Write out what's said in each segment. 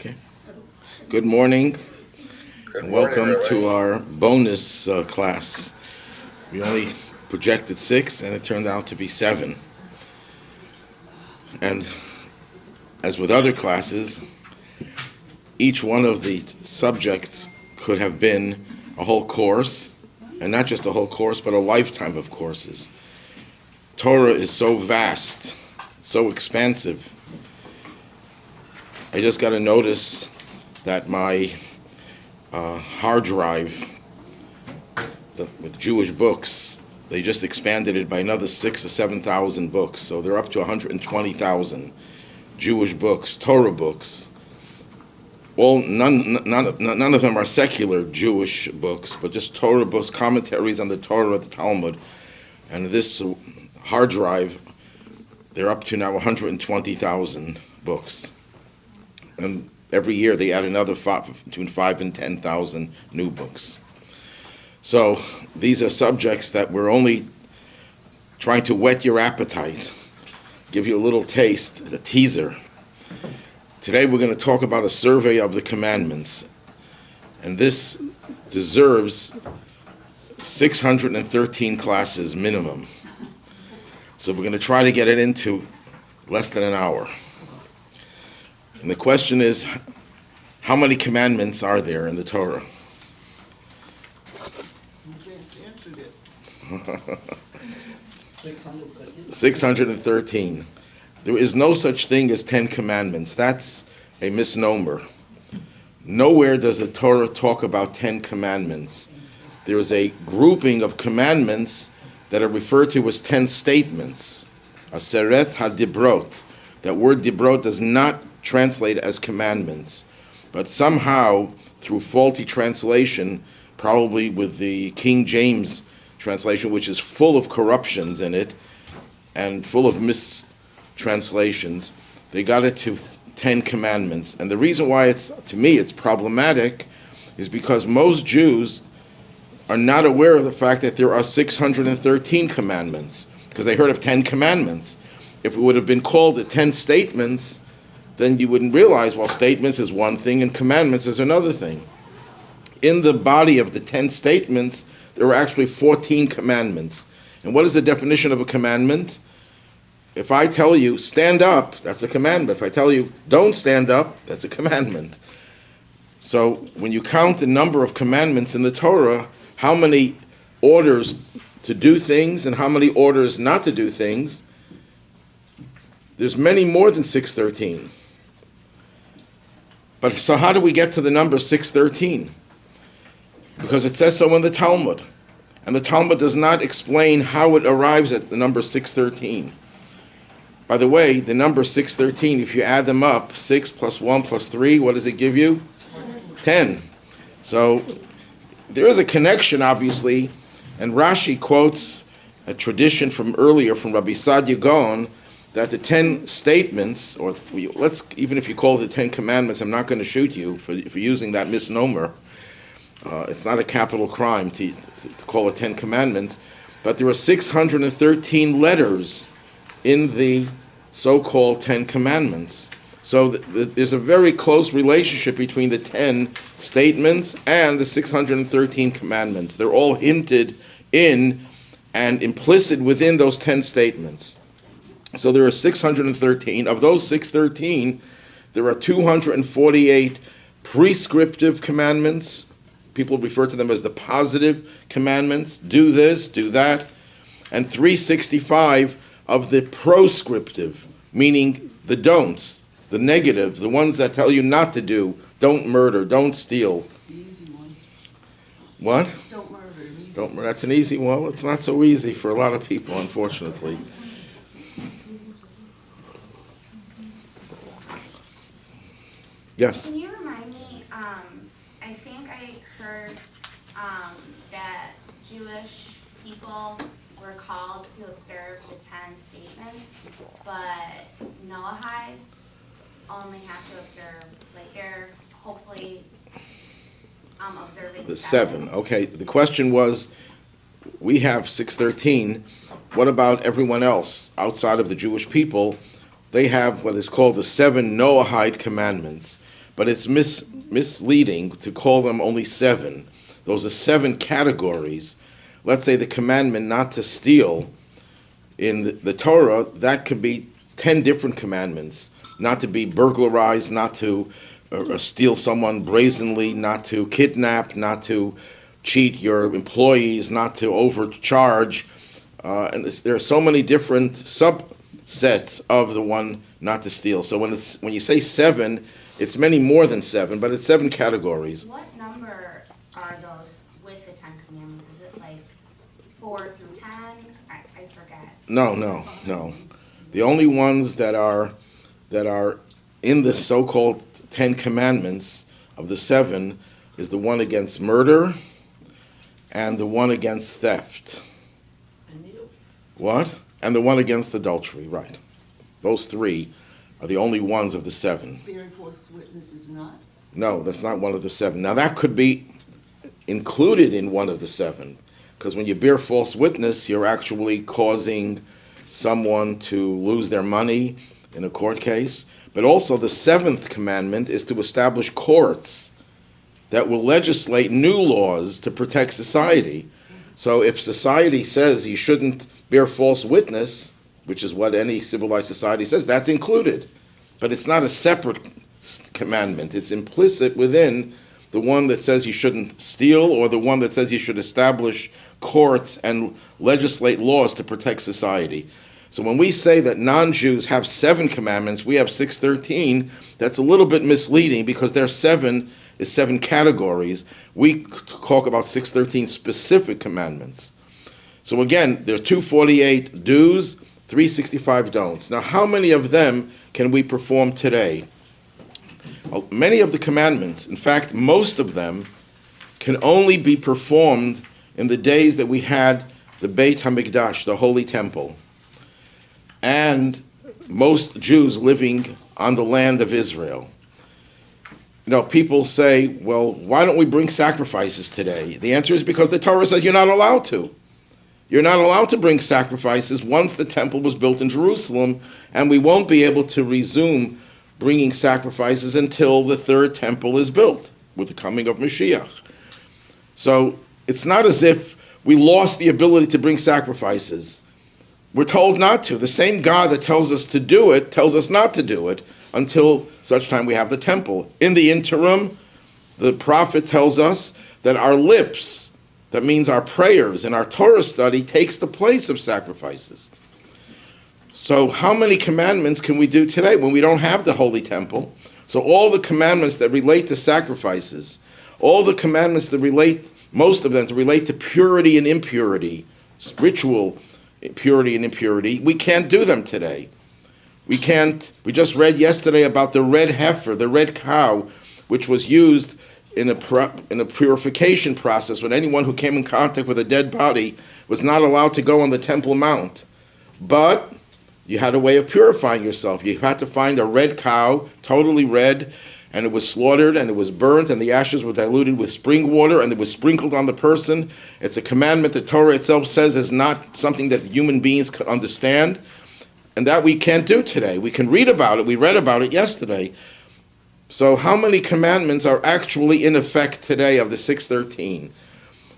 Okay. Good morning, and welcome to our bonus class. We only projected 6, and it turned out to be 7. And as with other classes, each one of the subjects could have been a whole course, and not just a whole course, but a lifetime of courses. Torah is so vast, so expansive. I just got a notice that my hard drive with Jewish books, they just expanded it by another 6,000 or 7,000 books. So they're up to 120,000 Jewish books, Torah books. None of them are secular Jewish books, but just Torah books, commentaries on the Torah, the Talmud. And this hard drive, they're up to now 120,000 books. And every year they add another between 5,000 and 10,000 new books. So these are subjects that we're only trying to whet your appetite, give you a little taste, a teaser. Today we're going to talk about a survey of the commandments. And this deserves 613 classes minimum. So we're going to try to get it into less than an hour. And the question is, how many commandments are there in the Torah? 613. There is no such thing as 10 commandments. That's a misnomer. Nowhere does the Torah talk about 10 commandments. There is a grouping of commandments that are referred to as 10 statements. Aseret hadibrot. That word dibrot does not translate as commandments, but somehow through faulty translation, probably with the King James translation, which is full of corruptions in it and full of mistranslations, they got it to 10 commandments. And the reason why to me it's problematic is because most Jews are not aware of the fact that there are 613 commandments, because they heard of 10 commandments. If it would have been called the 10 statements, then you wouldn't realize, well, statements is one thing and commandments is another thing. In the body of the 10 statements, there are actually 14 commandments. And what is the definition of a commandment? If I tell you, stand up, that's a commandment. If I tell you, don't stand up, that's a commandment. So when you count the number of commandments in the Torah, how many orders to do things and how many orders not to do things, there's many more than 613. But so how do we get to the number 613? Because it says so in the Talmud. And the Talmud does not explain how it arrives at the number 613. By the way, the number 613, if you add them up, 6 plus 1 plus 3, what does it give you? 10. So there is a connection, obviously, and Rashi quotes a tradition from earlier from Rabbi Sadia Gaon, that the 10 statements, or even if you call it the 10 commandments, I'm not going to shoot you for using that misnomer. It's not a capital crime to call it 10 commandments, but there are 613 letters in the so-called 10 commandments. So there's a very close relationship between the 10 statements and the 613 commandments. They're all hinted in and implicit within those 10 statements. So there are 613. Of those 613, there are 248 prescriptive commandments. People refer to them as the positive commandments. Do this, do that. And 365 of the proscriptive, meaning the don'ts, the negative, the ones that tell you not to do. Don't murder, don't steal. The easy ones. What? Don't murder. Don't murder. That's an easy one. Well, it's not so easy for a lot of people, unfortunately. Yes. Can you remind me, I think I heard that Jewish people were called to observe the 10 statements, but Noahides only have to observe, like they're hopefully observing the 7. Okay, the question was, we have 613. What about everyone else outside of the Jewish people? They have what is called the 7 Noahide commandments. but it's misleading to call them only 7. Those are 7 categories. Let's say the commandment not to steal in the Torah, that could be 10 different commandments. Not to be burglarized, not to steal someone brazenly, not to kidnap, not to cheat your employees, not to overcharge. And there are so many different subsets of the one not to steal. So when you say 7, it's many more than 7, but it's 7 categories. What number are those with the 10 commandments? Is it like 4 through 10? I forget. No. The only ones that are in the so-called 10 commandments of the 7 is the one against murder and the one against theft. What? And the one against adultery, right. Those 3 are the only ones of the 7. Bearing false witness is not? No, that's not one of the 7. Now that could be included in one of the 7, because when you bear false witness, you're actually causing someone to lose their money in a court case. But also the 7th commandment is to establish courts that will legislate new laws to protect society. So if society says you shouldn't bear false witness, which is what any civilized society says, that's included. But it's not a separate commandment. It's implicit within the one that says you shouldn't steal, or the one that says you should establish courts and legislate laws to protect society. So when we say that non-Jews have 7 commandments, we have 613, that's a little bit misleading because their 7 is 7 categories. We talk about 613 specific commandments. So again, there are 248 do's, 365 don'ts. Now, how many of them can we perform today? Well, many of the commandments, in fact, most of them, can only be performed in the days that we had the Beit HaMikdash, the Holy Temple, and most Jews living on the land of Israel. You know, people say, well, why don't we bring sacrifices today? The answer is because the Torah says you're not allowed to. You're not allowed to bring sacrifices once the temple was built in Jerusalem, and we won't be able to resume bringing sacrifices until the 3rd temple is built with the coming of Mashiach. So it's not as if we lost the ability to bring sacrifices. We're told not to. The same God that tells us to do it tells us not to do it until such time we have the temple. In the interim, the prophet tells us that our lips, that means our prayers and our Torah study, takes the place of sacrifices. So how many commandments can we do today when we don't have the Holy Temple? So all the commandments that relate to sacrifices, all the commandments that relate, most of them, to relate to purity and impurity, ritual purity and impurity, we can't do them today. We just read yesterday about the red heifer, the red cow, which was used in a purification process when anyone who came in contact with a dead body was not allowed to go on the Temple Mount. But you had a way of purifying yourself. You had to find a red cow, totally red, and it was slaughtered and it was burnt and the ashes were diluted with spring water and it was sprinkled on the person. It's a commandment the Torah itself says is not something that human beings could understand, and that we can't do today. We can read about it. We read about it yesterday. So how many commandments are actually in effect today of the 613?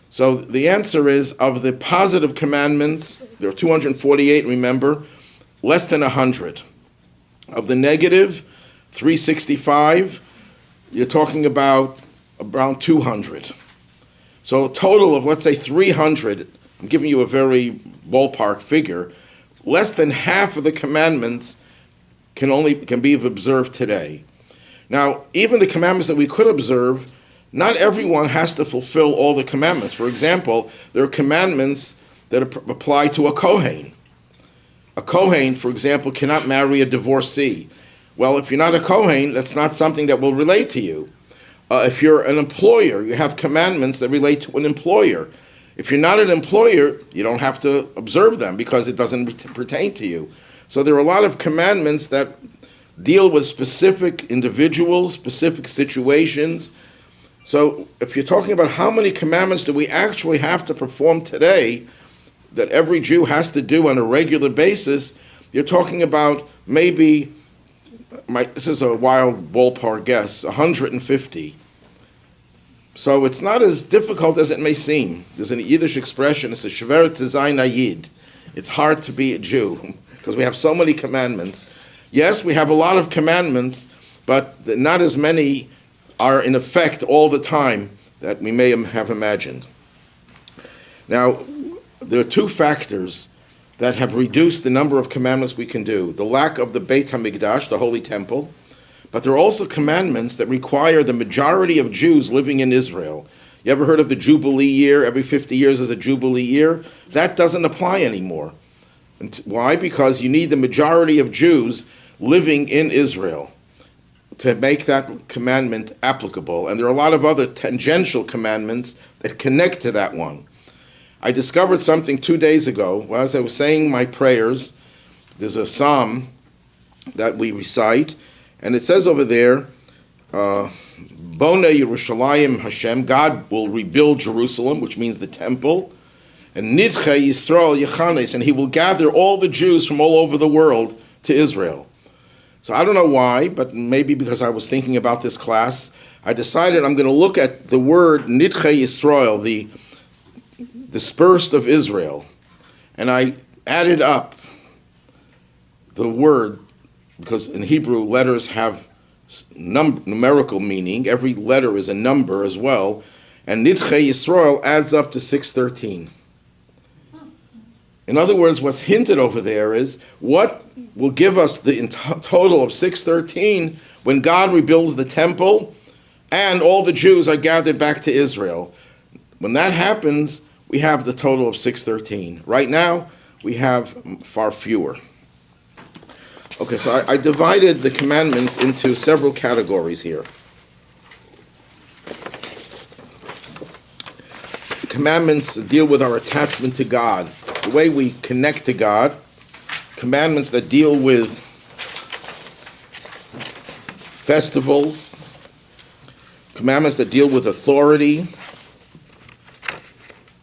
So the answer is, of the positive commandments, there are 248, remember, less than 100. Of the negative, 365, you're talking about around 200. So a total of, let's say, 300, I'm giving you a very ballpark figure, less than half of the commandments can be observed today. Now, even the commandments that we could observe, not everyone has to fulfill all the commandments. For example, there are commandments that apply to a Kohen. A Kohen, for example, cannot marry a divorcee. Well, if you're not a Kohen, that's not something that will relate to you. If you're an employer, you have commandments that relate to an employer. If you're not an employer, you don't have to observe them because it doesn't pertain to you. So there are a lot of commandments that deal with specific individuals, specific situations. So if you're talking about how many commandments do we actually have to perform today that every Jew has to do on a regular basis, you're talking about maybe this is a wild ballpark guess, 150. So it's not as difficult as it may seem. There's a Yiddish expression, it's a shver zu sein a Yid. It's hard to be a Jew because we have so many commandments. Yes, we have a lot of commandments, but not as many are in effect all the time that we may have imagined. Now, there are two factors that have reduced the number of commandments we can do. The lack of the Beit HaMikdash, the Holy Temple, but there are also commandments that require the majority of Jews living in Israel. You ever heard of the Jubilee year? Every 50 years is a Jubilee year? That doesn't apply anymore. Why? Because you need the majority of Jews living in Israel to make that commandment applicable. And there are a lot of other tangential commandments that connect to that one. I discovered something 2 days ago. As I was saying my prayers, there's a psalm that we recite, and it says over there, Bona Yerushalayim Hashem, God will rebuild Jerusalem, which means the temple, and Nidche Yisrael Yechanes, and he will gather all the Jews from all over the world to Israel. So I don't know why, but maybe because I was thinking about this class, I decided I'm going to look at the word Nidche Yisrael, the dispersed of Israel, and I added up the word, because in Hebrew letters have numerical meaning. Every letter is a number as well, and Nidche Yisrael adds up to 613. In other words, what's hinted over there is what will give us the total of 613 when God rebuilds the temple and all the Jews are gathered back to Israel. When that happens, we have the total of 613. Right now, we have far fewer. Okay, so I divided the commandments into several categories here. The commandments deal with our attachment to God, the way we connect to God. Commandments that deal with festivals. Commandments that deal with authority.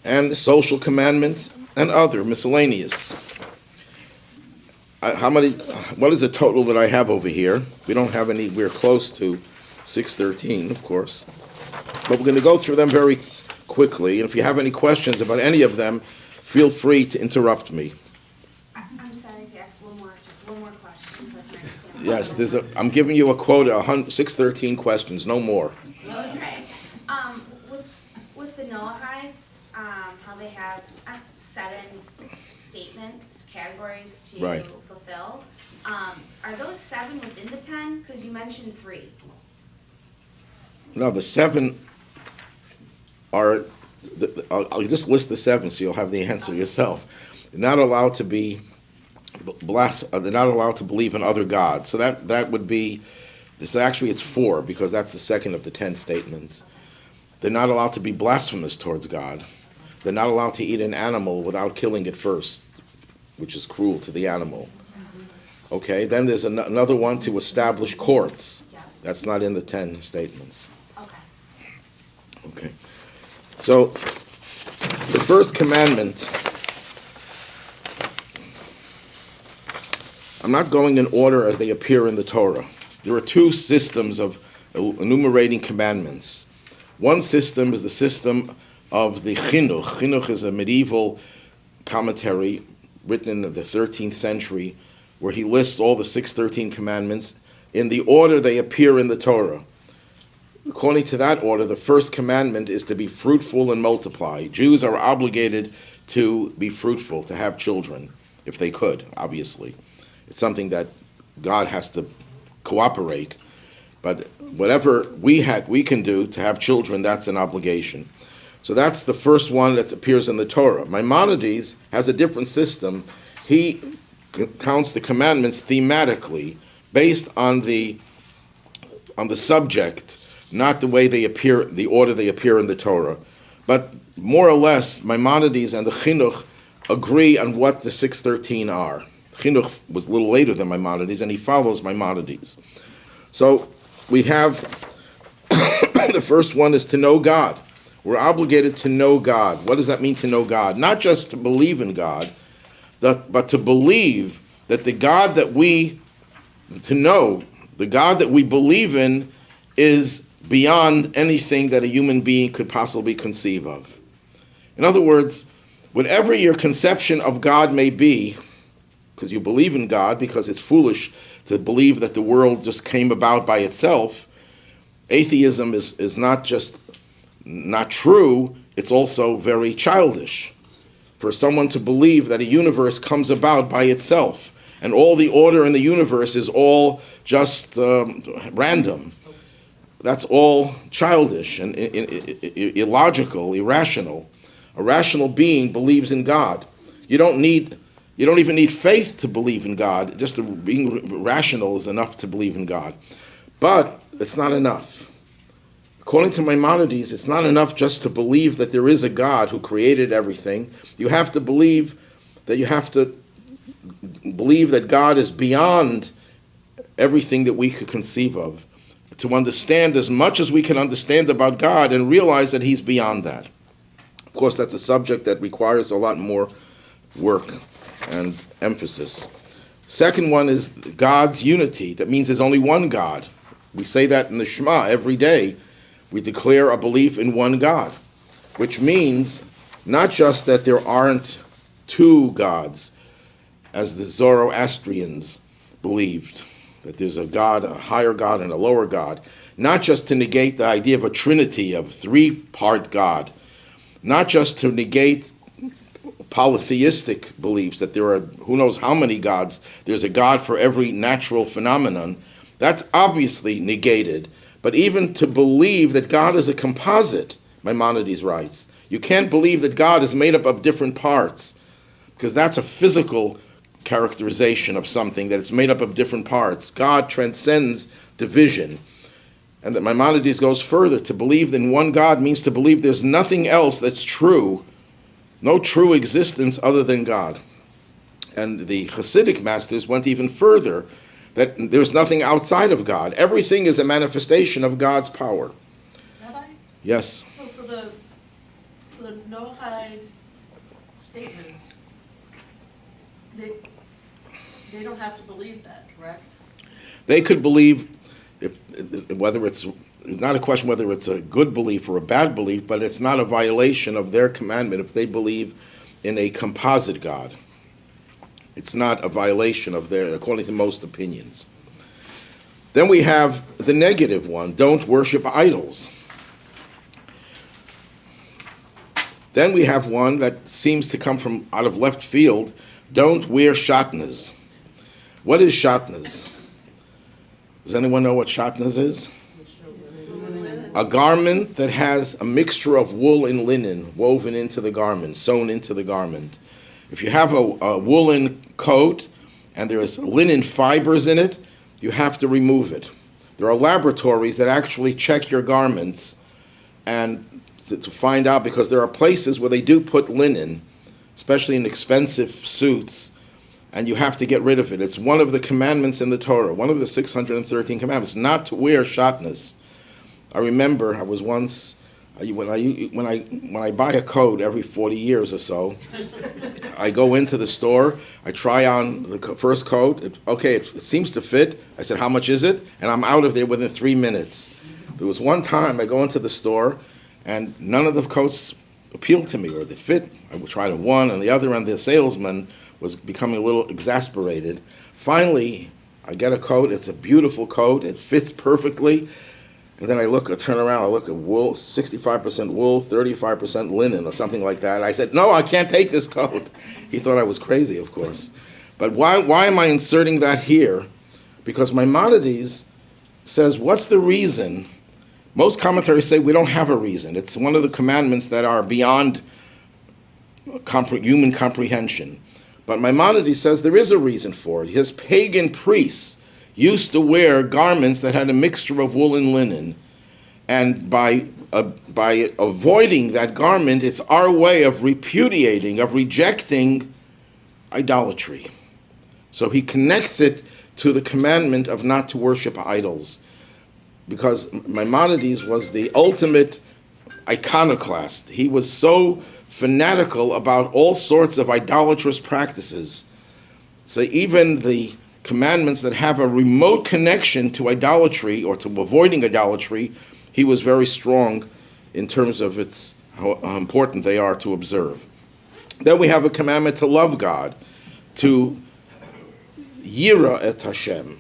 And the social commandments, and other miscellaneous. What is the total that I have over here? We don't have any, we're close to 613, of course. But we're going to go through them very quickly, and if you have any questions about any of them, feel free to interrupt me. I'm sorry to ask just one more question so I can understand. Yes, I'm giving you a quota, 613 questions, no more. Okay. With the Noahides, how they have 7 statements, categories to Right. fulfill, are those 7 within the 10? Because you mentioned 3. No, the 7 are, I'll just list the 7 so you'll have the answer yourself. They're not allowed to be they're not allowed to believe in other gods. So that would be, it's 4 because that's the second of the 10 statements. They're not allowed to be blasphemous towards God. They're not allowed to eat an animal without killing it first, which is cruel to the animal. Okay, then there's another one to establish courts. That's not in the 10 statements. Okay. So, the first commandment, I'm not going in order as they appear in the Torah. There are 2 systems of enumerating commandments. One system is the system of the Chinuch. Chinuch is a medieval commentary written in the 13th century where he lists all the 613 commandments in the order they appear in the Torah. According to that order, the first commandment is to be fruitful and multiply. Jews are obligated to be fruitful, to have children, if they could, obviously. It's something that God has to cooperate. But whatever we can do to have children, that's an obligation. So that's the first one that appears in the Torah. Maimonides has a different system. He counts the commandments thematically, based on the subject, not the way they appear, the order they appear in the Torah. But more or less, Maimonides and the Chinuch agree on what the 613 are. Chinuch was a little later than Maimonides, and he follows Maimonides. So we have, the first one is to know God. We're obligated to know God. What does that mean to know God? Not just to believe in God, but to believe that the God that to know The God that we believe in is beyond anything that a human being could possibly conceive of. In other words, whatever your conception of God may be, because you believe in God, because it's foolish to believe that the world just came about by itself, atheism is not just not true, it's also very childish. For someone to believe that a universe comes about by itself, and all the order in the universe is all just random, that's all childish and illogical, irrational. A rational being believes in God. You don't even need faith to believe in God. Just being rational is enough to believe in God. But it's not enough. According to Maimonides, it's not enough just to believe that there is a God who created everything. You have to believe that God is beyond everything that we could conceive of. To understand as much as we can understand about God and realize that He's beyond that. Of course, that's a subject that requires a lot more work and emphasis. Second one is God's unity. That means there's only one God. We say that in the Shema every day. We declare a belief in one God, which means not just that there aren't two gods, as the Zoroastrians believed, that there's a God, a higher God and a lower God, not just to negate the idea of a trinity, of three-part God, not just to negate polytheistic beliefs that there are who knows how many gods, there's a God for every natural phenomenon. That's obviously negated. But even to believe that God is a composite, Maimonides writes, you can't believe that God is made up of different parts, because that's a physical characterization of something, that it's made up of different parts. God transcends division. And that Maimonides goes further. To believe in one God means to believe there's nothing else that's true, no true existence other than God. And the Hasidic masters went even further, that there's nothing outside of God. Everything is a manifestation of God's power. Rabbi? Yes. So for the Noahide statements, they don't have to believe that, correct? They could believe, whether it's not a question whether it's a good belief or a bad belief, but it's not a violation of their commandment if they believe in a composite God. It's not a violation of their, according to most opinions. Then we have the negative one, don't worship idols. Then we have one that seems to come from out of left field, don't wear shatnez. What is shatnez? Does anyone know what shatnez is? A garment that has a mixture of wool and linen woven into the garment, sewn into the garment. If you have a woolen coat and there's linen fibers in it, you have to remove it. There are laboratories that actually check your garments and to find out, because there are places where they do put linen, especially in expensive suits, and you have to get rid of it. It's one of the commandments in the Torah, one of the 613 commandments, not to wear shatnez. I remember I was once, when I buy a coat every 40 years or so, I go into the store, I try on the first coat, it seems to fit. I said, how much is it? And I'm out of there within 3 minutes. There was one time I go into the store, and none of the coats appealed to me, or they fit. I tried one and the other, and the salesman was becoming a little exasperated. Finally, I get a coat, it's a beautiful coat, it fits perfectly, and then I turn around, I look at wool, 65% wool, 35% linen, or something like that. And I said, no, I can't take this coat. He thought I was crazy, of course. But why am I inserting that here? Because Maimonides says, what's the reason? Most commentaries say we don't have a reason. It's one of the commandments that are beyond human comprehension. But Maimonides says there is a reason for it. His pagan priests used to wear garments that had a mixture of wool and linen. And by avoiding that garment, it's our way of repudiating, of rejecting idolatry. So he connects it to the commandment of not to worship idols. Because Maimonides was the ultimate iconoclast. He was so fanatical about all sorts of idolatrous practices. So even the commandments that have a remote connection to idolatry or to avoiding idolatry, he was very strong in terms of how important they are to observe. Then we have a commandment to love God, to yira et Hashem.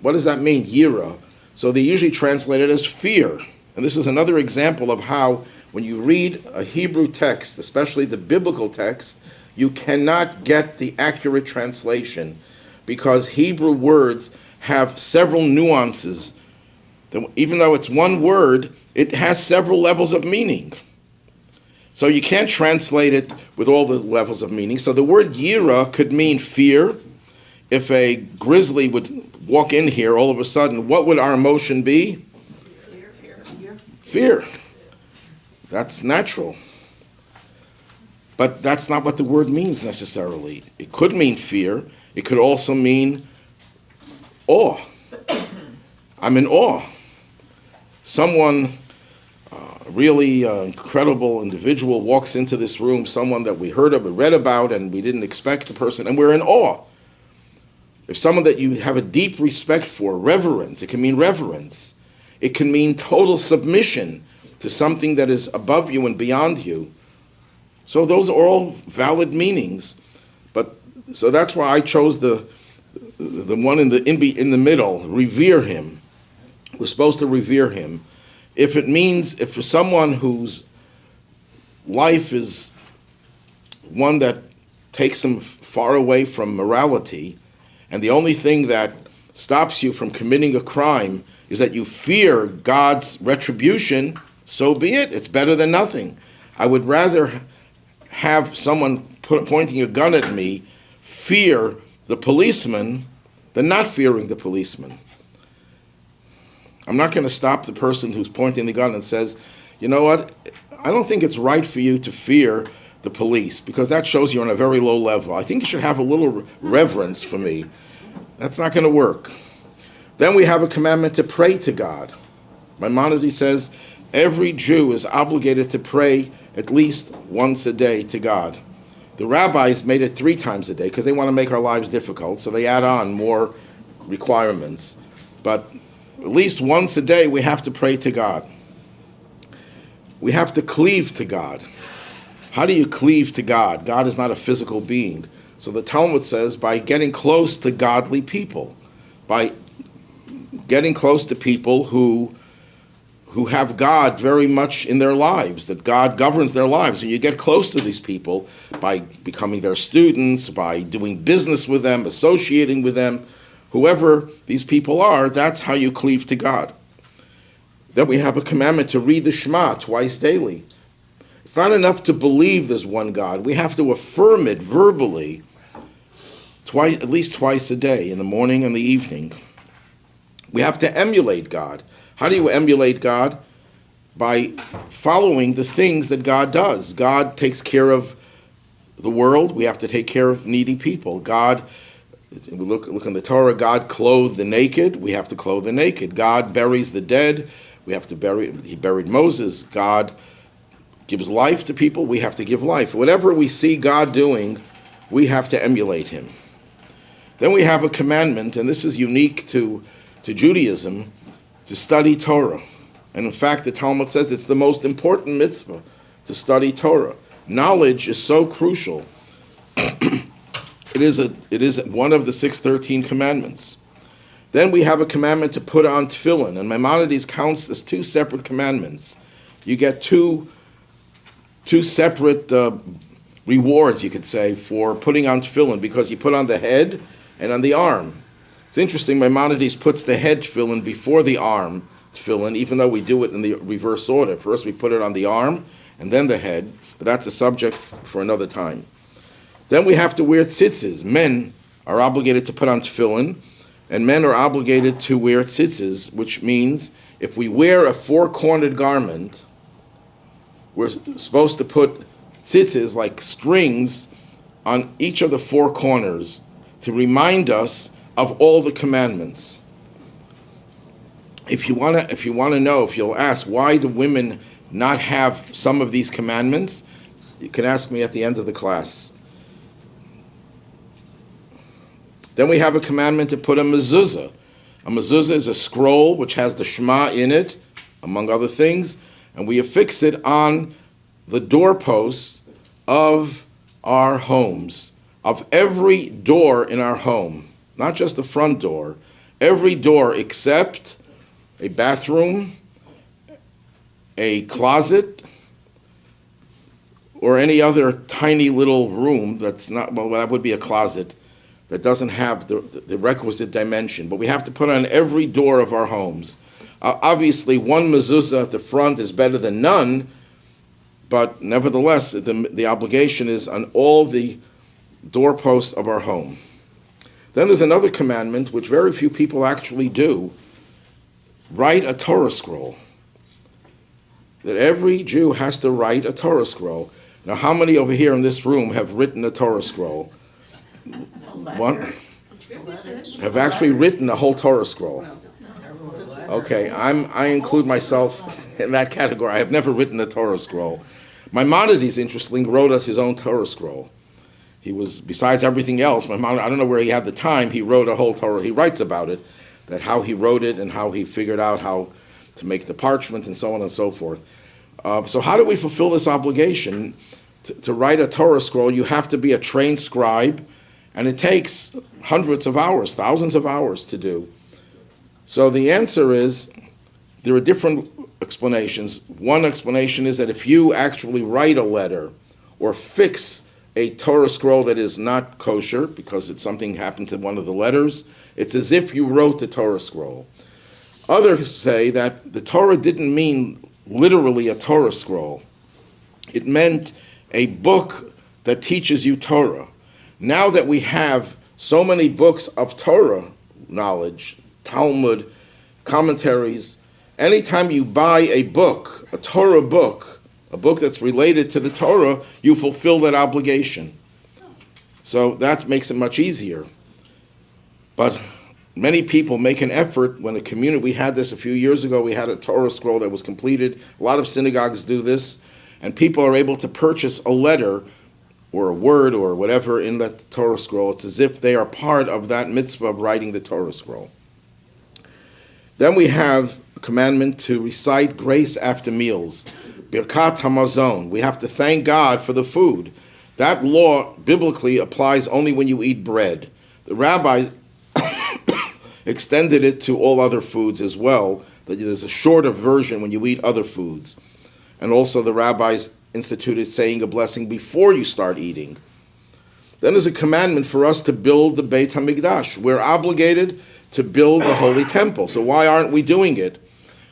What does that mean, yira? So they usually translate it as fear. And this is another example of how when you read a Hebrew text, especially the biblical text, you cannot get the accurate translation because Hebrew words have several nuances. Even though it's one word, it has several levels of meaning. So you can't translate it with all the levels of meaning. So the word yira could mean fear. If a grizzly would walk in here all of a sudden, what would our emotion be? Fear. That's natural. But that's not what the word means necessarily. It could mean fear. It could also mean awe. I'm in awe. Someone, really incredible individual walks into this room, someone that we heard of, we read about, and we didn't expect the person, and we're in awe. If someone that you have a deep respect for, reverence, it can mean reverence. It can mean total submission to something that is above you and beyond you. So those are all valid meanings. But so that's why I chose the one in the middle, revere him. We're supposed to revere him. If it means, if for someone whose life is one that takes them far away from morality, and the only thing that stops you from committing a crime is that you fear God's retribution, so be it. It's better than nothing. I would rather have someone pointing a gun at me fear the policeman than not fearing the policeman. I'm not going to stop the person who's pointing the gun and says, you know what, I don't think it's right for you to fear the police because that shows you're on a very low level. I think you should have a little reverence for me. That's not going to work. Then we have a commandment to pray to God. Maimonides says every Jew is obligated to pray at least once a day to God. The rabbis made it 3 times a day because they want to make our lives difficult, so they add on more requirements. But at least once a day we have to pray to God. We have to cleave to God. How do you cleave to God? God is not a physical being. So the Talmud says by getting close to godly people, by getting close to people who have God very much in their lives, that God governs their lives. And you get close to these people by becoming their students, by doing business with them, associating with them. Whoever these people are, that's how you cleave to God. Then we have a commandment to read the Shema twice daily. It's not enough to believe there's one God. We have to affirm it verbally at least twice a day, in the morning and the evening. We have to emulate God. How do you emulate God? By following the things that God does. God takes care of the world. We have to take care of needy people. We look in the Torah, God clothed the naked. We have to clothe the naked. God buries the dead. He buried Moses. God gives life to people. We have to give life. Whatever we see God doing, we have to emulate him. Then we have a commandment, and this is unique to Judaism, to study Torah. And in fact, the Talmud says it's the most important mitzvah to study Torah. Knowledge is so crucial. It is one of the 613 commandments. Then we have a commandment to put on tefillin, and Maimonides counts as 2 separate commandments. You get two separate rewards, you could say, for putting on tefillin, because you put on the head and on the arm. It's interesting, Maimonides puts the head tefillin before the arm tefillin, even though we do it in the reverse order. First we put it on the arm and then the head, but that's a subject for another time. Then we have to wear tzitzis. Men are obligated to put on tefillin, and men are obligated to wear tzitzis, which means if we wear a 4-cornered garment, we're supposed to put tzitzis, like strings, on each of the 4 corners to remind us of all the commandments. If you'll ask, why do women not have some of these commandments? You can ask me at the end of the class. Then we have a commandment to put a mezuzah. A mezuzah is a scroll which has the Shema in it, among other things, and we affix it on the doorposts of our homes, of every door in our home, not just the front door, every door except a bathroom, a closet, or any other tiny little room that's not, well, that would be a closet that doesn't have the requisite dimension. But we have to put on every door of our homes. Obviously, one mezuzah at the front is better than none, but nevertheless, the obligation is on all the doorposts of our home. Then there's another commandment, which very few people actually do. Write a Torah scroll. That every Jew has to write a Torah scroll. Now, how many over here in this room have written a Torah scroll? One have actually written a whole Torah scroll. Okay, I include myself in that category. I have never written a Torah scroll. Maimonides, interestingly, wrote us his own Torah scroll. He was, besides everything else, Maimonides, I don't know where he had the time, he wrote a whole Torah. He writes about it, that how he wrote it and how he figured out how to make the parchment and so on and so forth. So how do we fulfill this obligation? To write a Torah scroll, you have to be a trained scribe, and it takes hundreds of hours, thousands of hours to do. So the answer is, there are different explanations. One explanation is that if you actually write a letter or fix a Torah scroll that is not kosher, because it's something happened to one of the letters, it's as if you wrote the Torah scroll. Others say that the Torah didn't mean literally a Torah scroll. It meant a book that teaches you Torah. Now that we have so many books of Torah knowledge, Talmud, commentaries, anytime you buy a book, a Torah book, a book that's related to the Torah, you fulfill that obligation. So that makes it much easier. But many people make an effort. When a community, we had this a few years ago, we had a Torah scroll that was completed. A lot of synagogues do this, and people are able to purchase a letter or a word or whatever in that Torah scroll. It's as if they are part of that mitzvah of writing the Torah scroll. Then we have a commandment to recite grace after meals. Birkat Hamazon. We have to thank God for the food. That law biblically applies only when you eat bread. The Rabbi extended it to all other foods as well, that there's a shorter version when you eat other foods. And also the rabbis instituted saying a blessing before you start eating. Then there's a commandment for us to build the Beit HaMikdash. We're obligated to build the Holy Temple. So why aren't we doing it?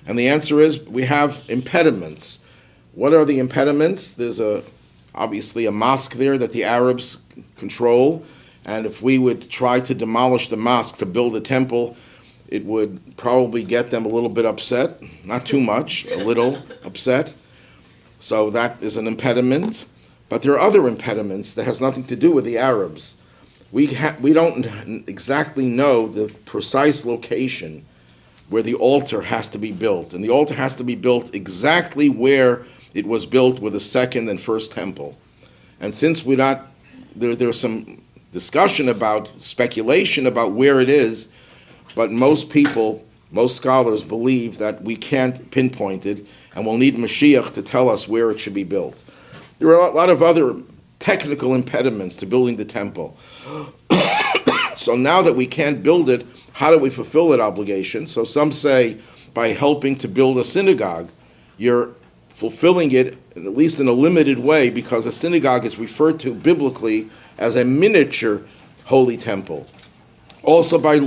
And the answer is we have impediments. What are the impediments? There's obviously a mosque there that the Arabs control. And if we would try to demolish the mosque to build a temple, it would probably get them a little bit upset. Not too much, a little upset. So that is an impediment. But there are other impediments that has nothing to do with the Arabs. We don't exactly know the precise location where the altar has to be built. And the altar has to be built exactly where it was built with the second and first temple. And since there's some discussion about, speculation about where it is, but most scholars believe that we can't pinpoint it, and we'll need Mashiach to tell us where it should be built. There are a lot of other technical impediments to building the temple. So now that we can't build it, how do we fulfill that obligation? So some say by helping to build a synagogue, you're fulfilling it, at least in a limited way, because a synagogue is referred to biblically as a miniature holy temple. Also by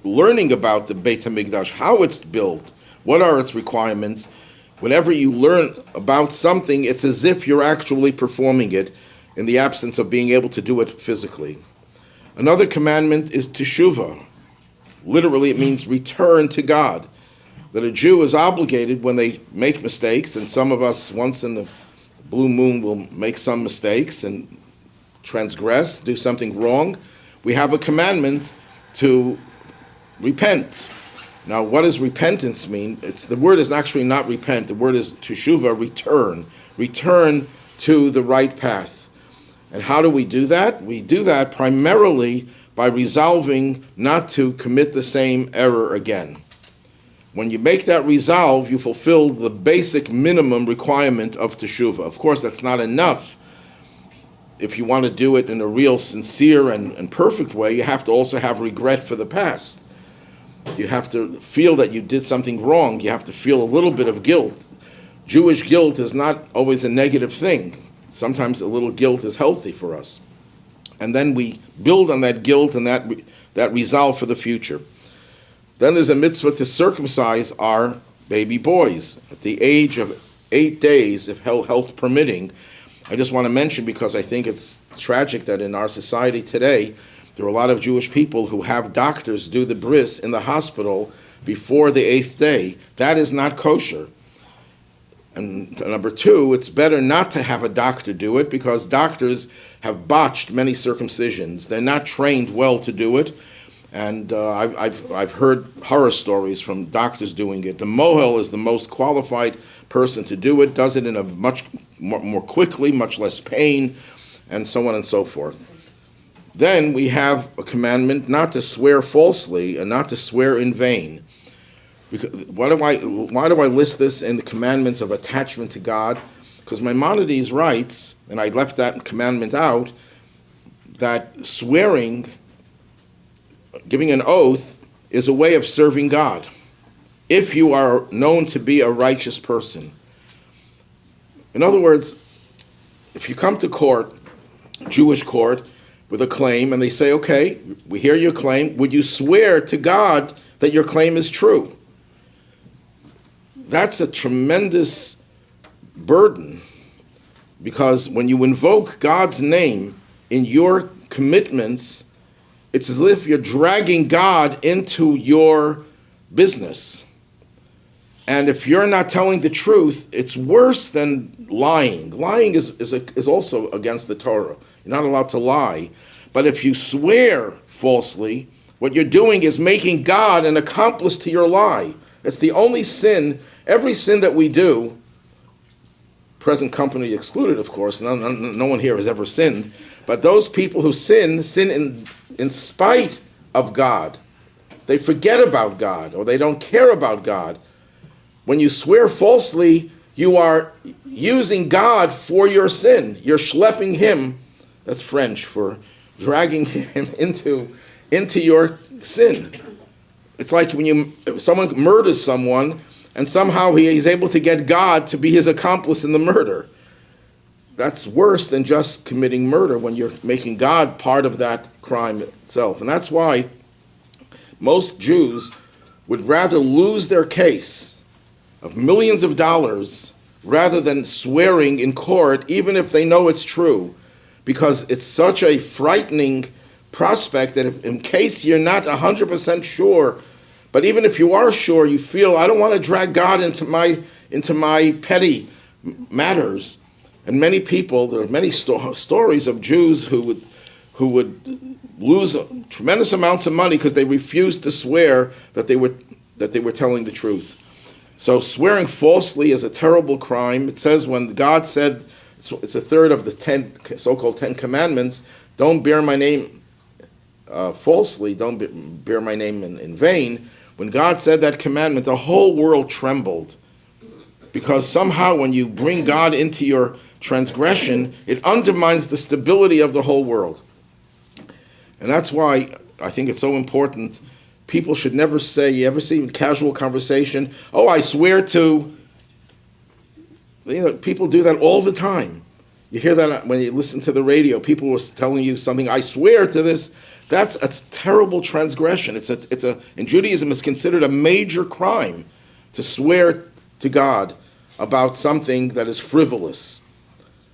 learning about the Beit HaMikdash, how it's built, what are its requirements. Whenever you learn about something, it's as if you're actually performing it in the absence of being able to do it physically. Another commandment is teshuvah. Literally, it means return to God. That a Jew is obligated when they make mistakes, and some of us once in the blue moon will make some mistakes and transgress, do something wrong. We have a commandment to repent. Now, what does repentance mean? The word is actually not repent. The word is teshuvah, return. Return to the right path. And how do we do that? We do that primarily by resolving not to commit the same error again. When you make that resolve, you fulfill the basic minimum requirement of teshuvah. Of course, that's not enough. If you want to do it in a real sincere and perfect way, you have to also have regret for the past. You have to feel that you did something wrong. You have to feel a little bit of guilt. Jewish guilt is not always a negative thing. Sometimes a little guilt is healthy for us. And then we build on that guilt and that resolve for the future. Then there's a mitzvah to circumcise our baby boys at the age of 8 days, if health permitting. I just want to mention, because I think it's tragic that in our society today, there are a lot of Jewish people who have doctors do the bris in the hospital before the 8th day. That is not kosher. And number two, it's better not to have a doctor do it, because doctors have botched many circumcisions. They're not trained well to do it. And I've heard horror stories from doctors doing it. The mohel is the most qualified person to do it, does it in a much more quickly, much less pain, and so on and so forth. Then we have a commandment not to swear falsely and not to swear in vain. Because, why do I list this in the commandments of attachment to God? Because Maimonides writes, and I left that commandment out, that swearing, giving an oath, is a way of serving God, if you are known to be a righteous person. In other words, if you come to court, Jewish court, with a claim, and they say, okay, we hear your claim, would you swear to God that your claim is true? That's a tremendous burden, because when you invoke God's name in your commitments, it's as if you're dragging God into your business. And if you're not telling the truth, it's worse than lying. Lying is also against the Torah. You're not allowed to lie. But if you swear falsely, what you're doing is making God an accomplice to your lie. It's the only sin. Every sin that we do, present company excluded, of course, no one here has ever sinned, but those people who sin in spite of God. They forget about God, or they don't care about God. When you swear falsely, you are using God for your sin. You're schlepping him, that's French for dragging him into your sin. It's like when someone murders someone, and somehow he's able to get God to be his accomplice in the murder. That's worse than just committing murder, when you're making God part of that crime itself. And that's why most Jews would rather lose their case of millions of dollars rather than swearing in court, even if they know it's true, because it's such a frightening prospect that in case you're not 100% sure, but even if you are sure, you feel, I don't want to drag God into my petty matters. And many people, there are many stories of Jews who would lose tremendous amounts of money because they refused to swear that they were telling the truth. So swearing falsely is a terrible crime. It says when God said, it's a third of the so-called 10 commandments, don't bear my name falsely, don't bear my name in vain. When God said that commandment, the whole world trembled. Because somehow when you bring God into your transgression, it undermines the stability of the whole world. And that's why I think it's so important. People should never say, you ever see in casual conversation, oh, I swear to, people do that all the time. You hear that when you listen to the radio, people were telling you something, I swear to this. That's a terrible transgression. In Judaism, it's considered a major crime to swear to God about something that is frivolous.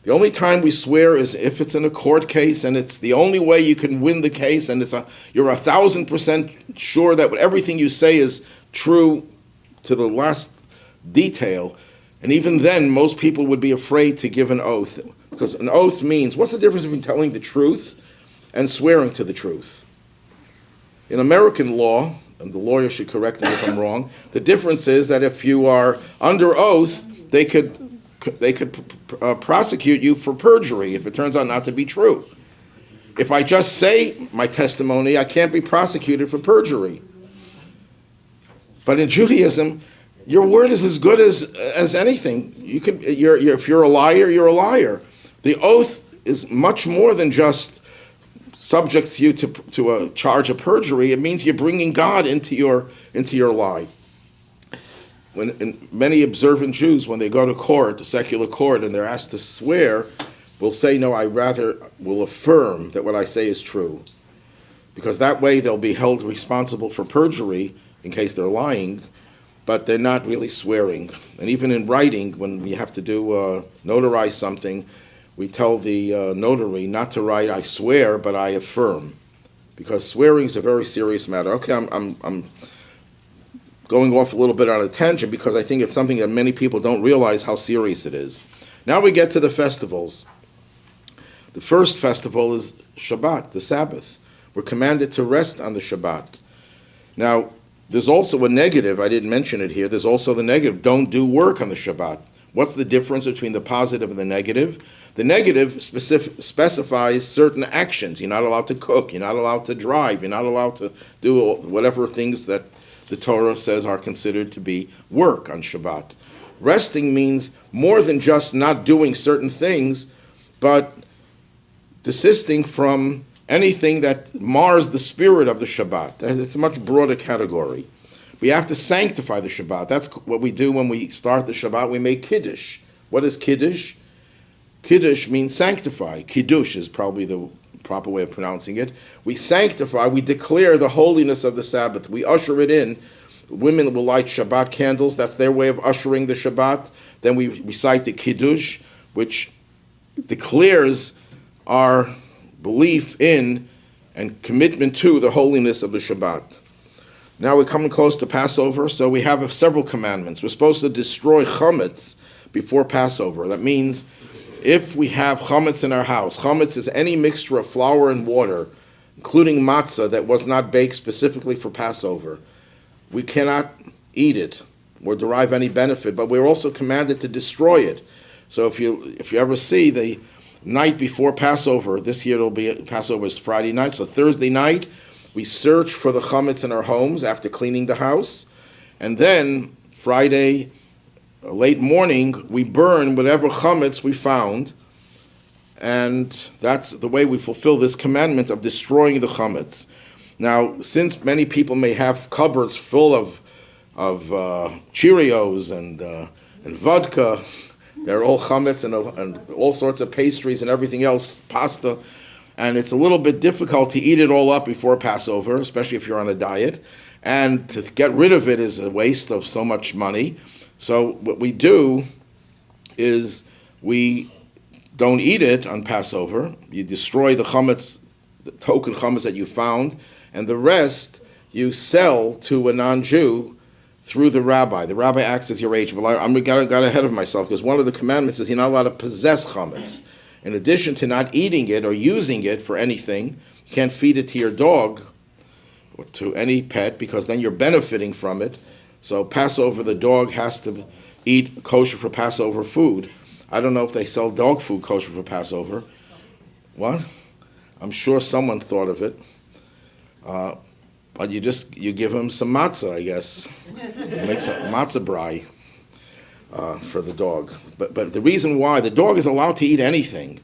The only time we swear is if it's in a court case and it's the only way you can win the case, and you're 1,000% sure that everything you say is true to the last detail. And even then, most people would be afraid to give an oath, because an oath means, what's the difference between telling the truth and swearing to the truth? In American law, and the lawyer should correct me if I'm wrong, the difference is that if you are under oath, they could prosecute you for perjury if it turns out not to be true. If I just say my testimony, I can't be prosecuted for perjury. But in Judaism, your word is as good as anything. If you're a liar, you're a liar. The oath is much more than just subjects you to a charge of perjury. It means you're bringing God into your lie. Many observant Jews, when they go to court, a secular court, and they're asked to swear, will say, no, I rather will affirm that what I say is true. Because that way they'll be held responsible for perjury in case they're lying, but they're not really swearing. And even in writing, when we have to notarize something, we tell the notary not to write, I swear, but I affirm. Because swearing is a very serious matter. Okay, I'm going off a little bit on a tangent because I think it's something that many people don't realize how serious it is. Now we get to the festivals. The first festival is Shabbat, the Sabbath. We're commanded to rest on the Shabbat. Now, there's also a negative, I didn't mention it here, there's also the negative, don't do work on the Shabbat. What's the difference between the positive and the negative? The negative specifies certain actions. You're not allowed to cook, you're not allowed to drive, you're not allowed to do whatever things that the Torah says are considered to be work on Shabbat. Resting means more than just not doing certain things, but desisting from anything that mars the spirit of the Shabbat. It's a much broader category. We have to sanctify the Shabbat. That's what we do when we start the Shabbat. We make Kiddush. What is Kiddush? Kiddush means sanctify. Kiddush is probably the proper way of pronouncing it. We sanctify, we declare the holiness of the Sabbath. We usher it in. Women will light Shabbat candles. That's their way of ushering the Shabbat. Then we recite the Kiddush, which declares our belief in and commitment to the holiness of the Shabbat. Now we're coming close to Passover, so we have several commandments. We're supposed to destroy chametz before Passover. That means if we have chametz in our house, chametz is any mixture of flour and water, including matzah that was not baked specifically for Passover. We cannot eat it or derive any benefit, but we're also commanded to destroy it. So if you ever see the night before Passover, this year it'll be Passover is Friday night, so Thursday night, we search for the chametz in our homes after cleaning the house, and then Friday, late morning, we burn whatever chametz we found, and that's the way we fulfill this commandment of destroying the chametz. Now, since many people may have cupboards full of Cheerios and vodka, they're all chametz and all sorts of pastries and everything else, pasta, and it's a little bit difficult to eat it all up before Passover, especially if you're on a diet, and to get rid of it is a waste of so much money. So what we do is we don't eat it on Passover. You destroy the chametz, the token chametz that you found, and the rest you sell to a non-Jew through the rabbi. The rabbi acts as your agent. Well, I got ahead of myself because one of the commandments is you're not allowed to possess chametz. In addition to not eating it or using it for anything, you can't feed it to your dog or to any pet because then you're benefiting from it. So Passover, the dog has to eat kosher for Passover food. I don't know if they sell dog food kosher for Passover. What? I'm sure someone thought of it. But you give him some matzah, I guess. Make some matzah brai for the dog. But the reason why, the dog is allowed to eat anything,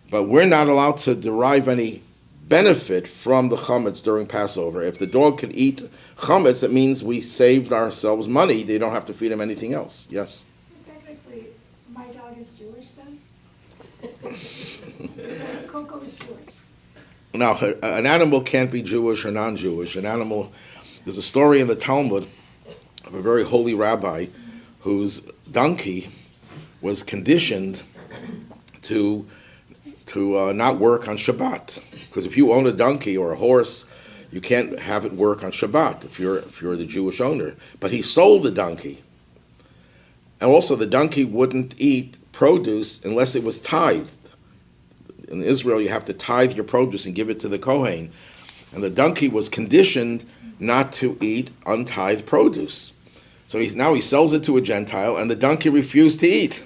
but we're not allowed to derive any benefit from the chametz during Passover. If the dog could eat chametz, it means we saved ourselves money. They don't have to feed him anything else. Yes? Technically, my dog is Jewish then? Coco is Jewish. Now, an animal can't be Jewish or non-Jewish. An animal, there's a story in the Talmud of a very holy rabbi whose donkey was conditioned to not work on Shabbat. Because if you own a donkey or a horse, you can't have it work on Shabbat if you're the Jewish owner. But he sold the donkey. And also the donkey wouldn't eat produce unless it was tithed. In Israel, you have to tithe your produce and give it to the Kohen. And the donkey was conditioned not to eat untithed produce. So he sells it to a Gentile, and the donkey refused to eat.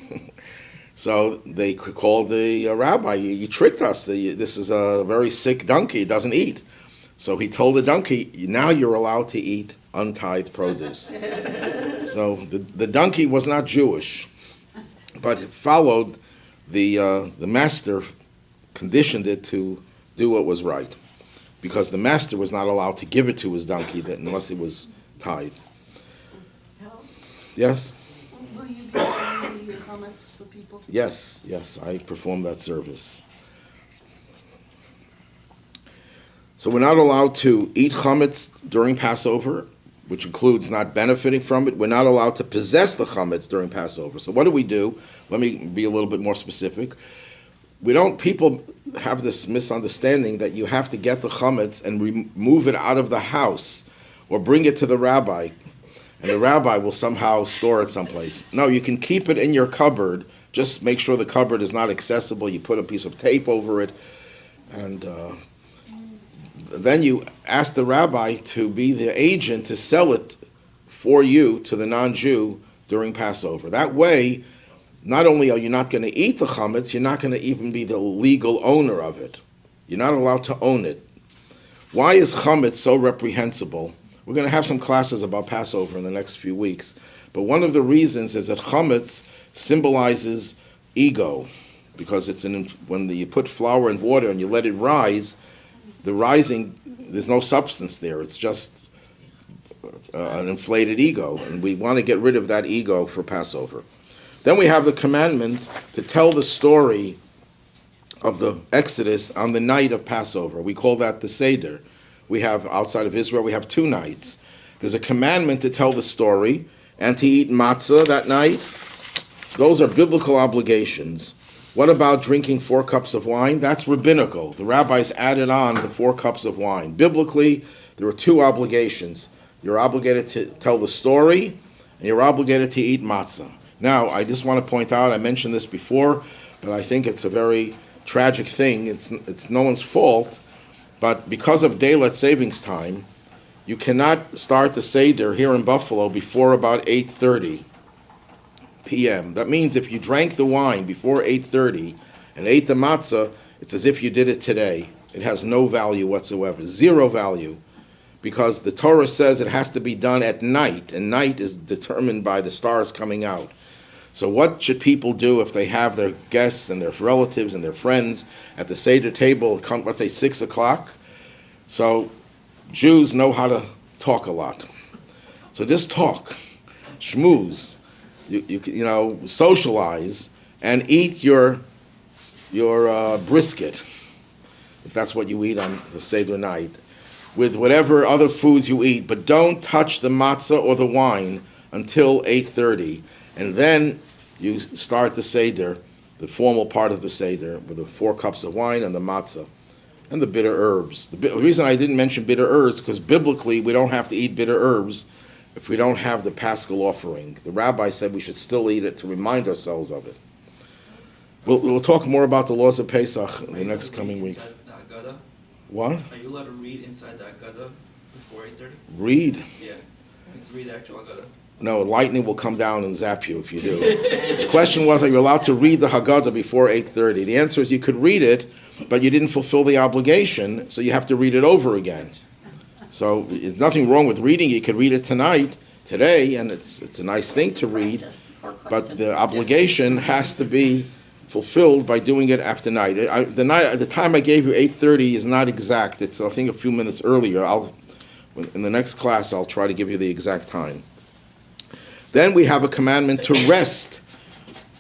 So they called the rabbi, you tricked us. This is a very sick donkey, it doesn't eat. So he told the donkey, now you're allowed to eat untithed produce. So the donkey was not Jewish, but it followed the master, conditioned it to do what was right, because the master was not allowed to give it to his donkey unless it was tithed. Yes? Will you be providing your comments for people? Yes, I perform that service. So we're not allowed to eat chametz during Passover, which includes not benefiting from it. We're not allowed to possess the chametz during Passover. So what do? Let me be a little bit more specific. People have this misunderstanding that you have to get the chametz and remove it out of the house or bring it to the rabbi, and the rabbi will somehow store it someplace. No, you can keep it in your cupboard. Just make sure the cupboard is not accessible. You put a piece of tape over it, and then you ask the rabbi to be the agent to sell it for you to the non-Jew during Passover. That way, not only are you not going to eat the chametz, you're not going to even be the legal owner of it. You're not allowed to own it. Why is chametz so reprehensible? We're going to have some classes about Passover in the next few weeks. But one of the reasons is that chametz symbolizes ego, because when you put flour and water and you let it rise, the rising, there's no substance there. It's just an inflated ego, and we want to get rid of that ego for Passover. Then we have the commandment to tell the story of the Exodus on the night of Passover. We call that the Seder. We have, outside of Israel, we have 2 nights. There's a commandment to tell the story and to eat matzah that night. Those are biblical obligations. What about drinking 4 cups of wine? That's rabbinical. The rabbis added on the 4 cups of wine. Biblically, there are 2 obligations. You're obligated to tell the story, and you're obligated to eat matzah. Now, I just want to point out, I mentioned this before, but I think it's a very tragic thing. It's no one's fault, but because of daylight savings time, you cannot start the Seder here in Buffalo before about 8:30 p.m. That means if you drank the wine before 8:30 and ate the matzah, it's as if you did it today. It has no value whatsoever, 0 value, because the Torah says it has to be done at night, and night is determined by the stars coming out. So what should people do if they have their guests and their relatives and their friends at the Seder table, let's say 6 o'clock? So Jews know how to talk a lot. So just talk, schmooze, you know, socialize, and eat your brisket, if that's what you eat on the Seder night, with whatever other foods you eat, but don't touch the matzah or the wine until 8:30. And then you start the Seder, the formal part of the Seder, with the 4 cups of wine and the matzah and the bitter herbs. The reason I didn't mention bitter herbs, because biblically we don't have to eat bitter herbs if we don't have the Paschal offering. The rabbi said we should still eat it to remind ourselves of it. We'll talk more about the laws of Pesach in the next coming weeks. What? Are you allowed to read inside the Haggadah before 8:30? Read? Yeah. Read the actual Haggadah. No, lightning will come down and zap you if you do. The question was, are you allowed to read the Haggadah before 8:30? The answer is you could read it, but you didn't fulfill the obligation, so you have to read it over again. So there's nothing wrong with reading. You could read it today, and it's a nice thing to read, but the obligation has to be fulfilled by doing it after night. The time I gave you, 8:30, is not exact. It's, I think, a few minutes earlier. In the next class, I'll try to give you the exact time. Then we have a commandment to rest,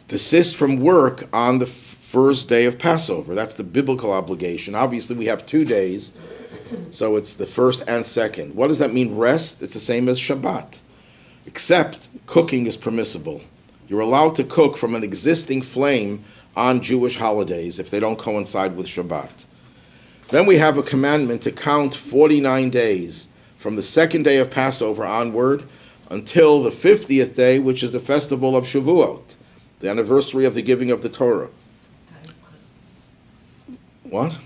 desist from work on the first day of Passover. That's the biblical obligation. Obviously, we have 2 days, so it's the first and second. What does that mean, rest? It's the same as Shabbat, except cooking is permissible. You're allowed to cook from an existing flame on Jewish holidays if they don't coincide with Shabbat. Then we have a commandment to count 49 days from the second day of Passover onward until the 50th day, which is the festival of Shavuot, the anniversary of the giving of the Torah. What?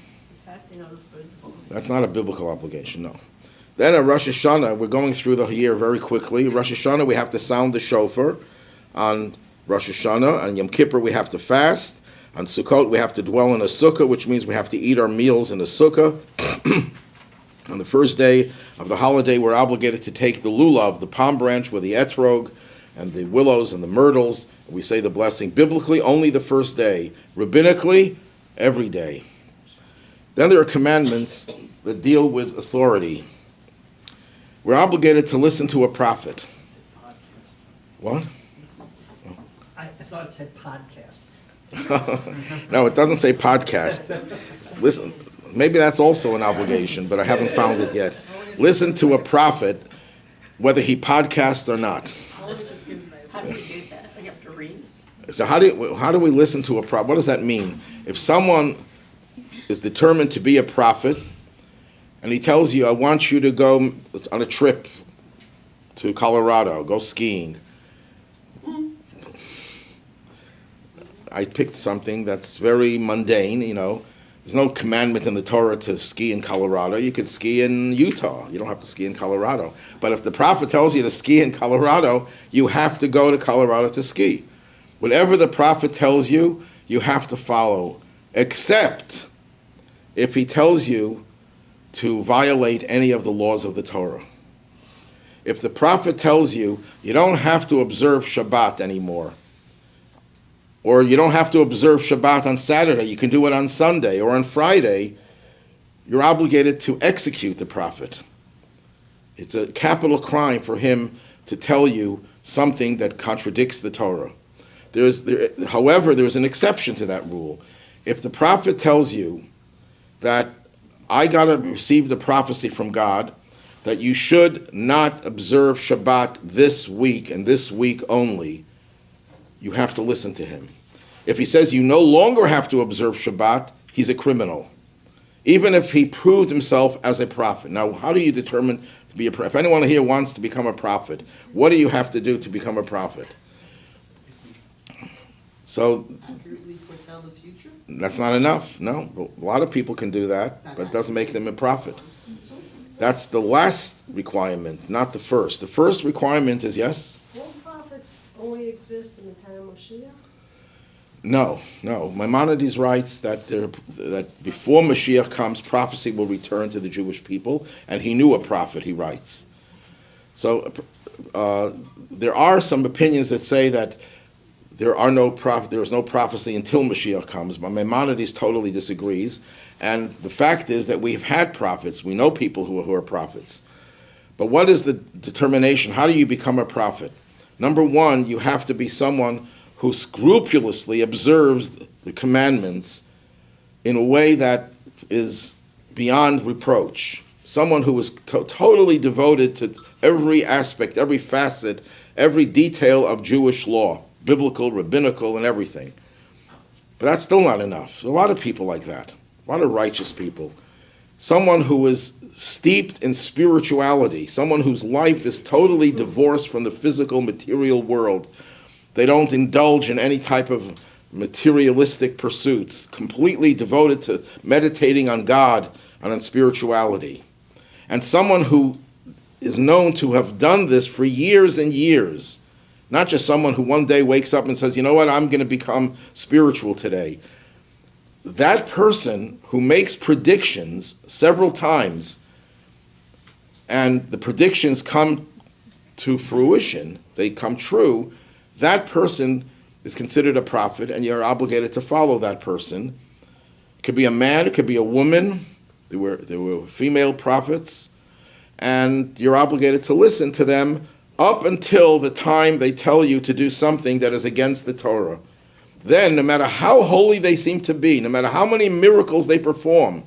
That's not a biblical obligation, no. Then at Rosh Hashanah, we're going through the year very quickly. Rosh Hashanah, we have to sound the shofar on Rosh Hashanah. On Yom Kippur, we have to fast. On Sukkot, we have to dwell in a sukkah, which means we have to eat our meals in a sukkah. On the first day of the holiday, we're obligated to take the lulav, the palm branch with the etrog, and the willows and the myrtles. We say the blessing. Biblically, only the first day. Rabbinically, every day. Then there are commandments that deal with authority. We're obligated to listen to a prophet. What? I thought it said podcast. No, it doesn't say podcast. Listen, maybe that's also an obligation, but I haven't found it yet. Listen to a prophet, whether he podcasts or not. How do you do that? You have to read? So how do we listen to a prophet? What does that mean? If someone is determined to be a prophet, and he tells you, I want you to go on a trip to Colorado, go skiing. I picked something that's very mundane, There's no commandment in the Torah to ski in Colorado. You could ski in Utah. You don't have to ski in Colorado. But if the prophet tells you to ski in Colorado, you have to go to Colorado to ski. Whatever the prophet tells you, you have to follow, except if he tells you to violate any of the laws of the Torah. If the prophet tells you, you don't have to observe Shabbat anymore, or you don't have to observe Shabbat on Saturday, you can do it on Sunday or on Friday, you're obligated to execute the prophet. It's a capital crime for him to tell you something that contradicts the Torah. However, there's an exception to that rule. If the prophet tells you that I got to receive the prophecy from God that you should not observe Shabbat this week and this week only, you have to listen to him. If he says you no longer have to observe Shabbat, he's a criminal, even if he proved himself as a prophet. Now, how do you determine to be a prophet? If anyone here wants to become a prophet, what do you have to do to become a prophet? So Accurately foretell the future? that's not enough. No, a lot of people can do that, but it doesn't make them a prophet. That's the last requirement, not the first. The first requirement is yes? Won't prophets only exist in the time of Mashiach? No. Maimonides writes that before Mashiach comes, prophecy will return to the Jewish people, and he knew a prophet, he writes. So there are some opinions that say that there is no prophecy until Mashiach comes, but Maimonides totally disagrees. And the fact is that we've had prophets. We know people who are prophets. But what is the determination? How do you become a prophet? Number one, you have to be someone who scrupulously observes the commandments in a way that is beyond reproach. Someone who is totally devoted to every aspect, every facet, every detail of Jewish law, biblical, rabbinical, and everything. But that's still not enough. There's a lot of people like that, a lot of righteous people. Someone who is steeped in spirituality, someone whose life is totally divorced from the physical, material world. They don't indulge in any type of materialistic pursuits, completely devoted to meditating on God and on spirituality. And someone who is known to have done this for years and years, not just someone who one day wakes up and says, you know what, I'm going to become spiritual today. That person who makes predictions several times, and the predictions come to fruition, they come true, that person is considered a prophet, and you're obligated to follow that person. It could be a man, it could be a woman. There were female prophets, and you're obligated to listen to them up until the time they tell you to do something that is against the Torah. Then, no matter how holy they seem to be, no matter how many miracles they perform,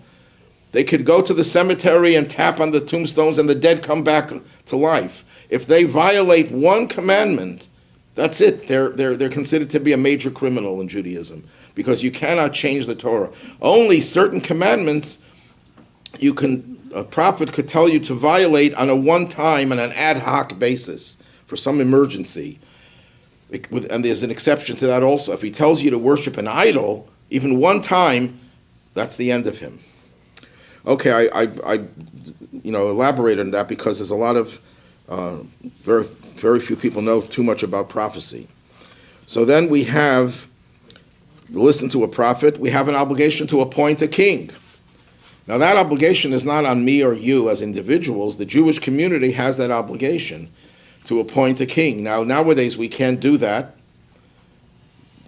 they could go to the cemetery and tap on the tombstones and the dead come back to life. If they violate one commandment, that's it. They're considered to be a major criminal in Judaism, because you cannot change the Torah. Only certain commandments a prophet could tell you to violate on a one-time and an ad hoc basis for some emergency. And there's an exception to that also. If he tells you to worship an idol, even one time, that's the end of him. Okay, I elaborate on that because there's a lot of very few people know too much about prophecy. So then we have, listen to a prophet, we have an obligation to appoint a king. Now that obligation is not on me or you as individuals. The Jewish community has that obligation to appoint a king. Now nowadays we can't do that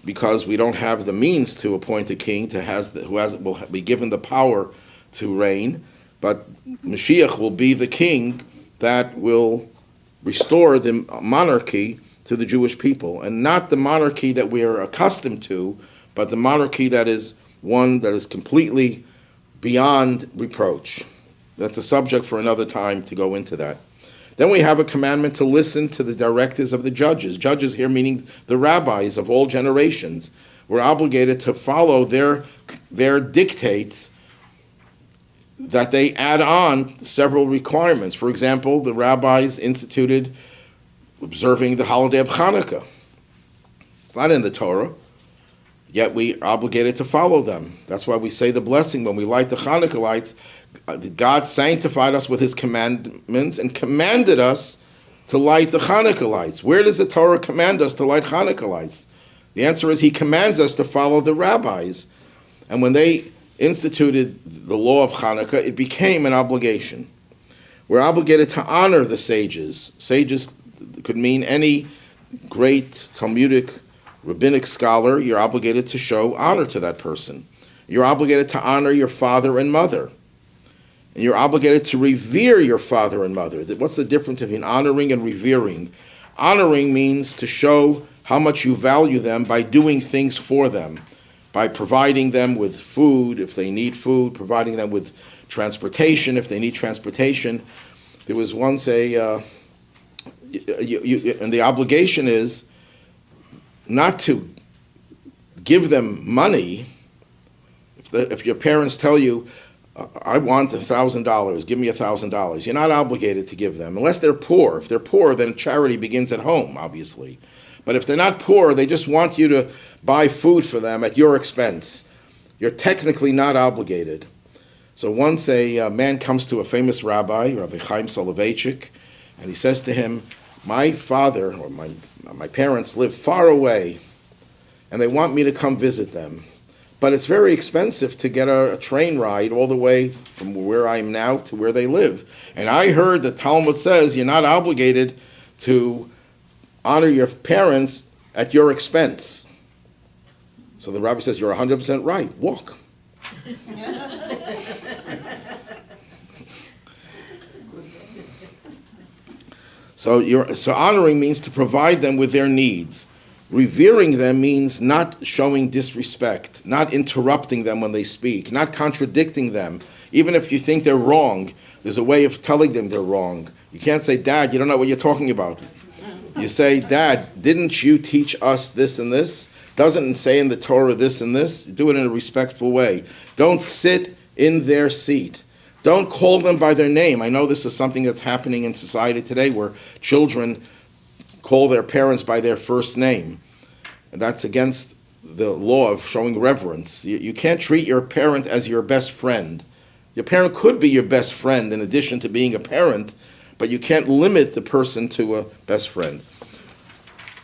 because we don't have the means to appoint a king will be given the power to reign. But Mashiach will be the king that will restore the monarchy to the Jewish people, and not the monarchy that we are accustomed to, but the monarchy that is one that is completely beyond reproach. That's a subject for another time to go into that. Then we have a commandment to listen to the directives of the judges. Judges here meaning the rabbis of all generations. We're obligated to follow their dictates that they add on several requirements. For example, the rabbis instituted observing the holiday of Hanukkah. It's not in the Torah, yet we are obligated to follow them. That's why we say the blessing when we light the Hanukkah lights. God sanctified us with his commandments and commanded us to light the Hanukkah lights. Where does the Torah command us to light Hanukkah lights? The answer is he commands us to follow the rabbis. And when they instituted the law of Hanukkah, it became an obligation. We're obligated to honor the sages. Sages could mean any great Talmudic, rabbinic scholar. You're obligated to show honor to that person. You're obligated to honor your father and mother. And you're obligated to revere your father and mother. What's the difference between honoring and revering? Honoring means to show how much you value them by doing things for them, by providing them with food if they need food, providing them with transportation if they need transportation. There was once and the obligation is not to give them money. If your parents tell you, I want $1,000, give me $1,000, you're not obligated to give them, unless they're poor. If they're poor, then charity begins at home, obviously. But if they're not poor, they just want you to buy food for them at your expense. You're technically not obligated. So once a man comes to a famous rabbi, Rabbi Chaim Soloveitchik, and he says to him, my father or my parents live far away, and they want me to come visit them. But it's very expensive to get a train ride all the way from where I am now to where they live. And I heard the Talmud says you're not obligated to honor your parents at your expense. So the rabbi says, you're 100% right. Walk. So honoring means to provide them with their needs. Revering them means not showing disrespect, not interrupting them when they speak, not contradicting them. Even if you think they're wrong, there's a way of telling them they're wrong. You can't say, Dad, you don't know what you're talking about. You say, Dad, didn't you teach us this and this? Doesn't it say in the Torah this and this? Do it in a respectful way. Don't sit in their seat. Don't call them by their name. I know this is something that's happening in society today where children call their parents by their first name. And that's against the law of showing reverence. You can't treat your parent as your best friend. Your parent could be your best friend in addition to being a parent, but you can't limit the person to a best friend.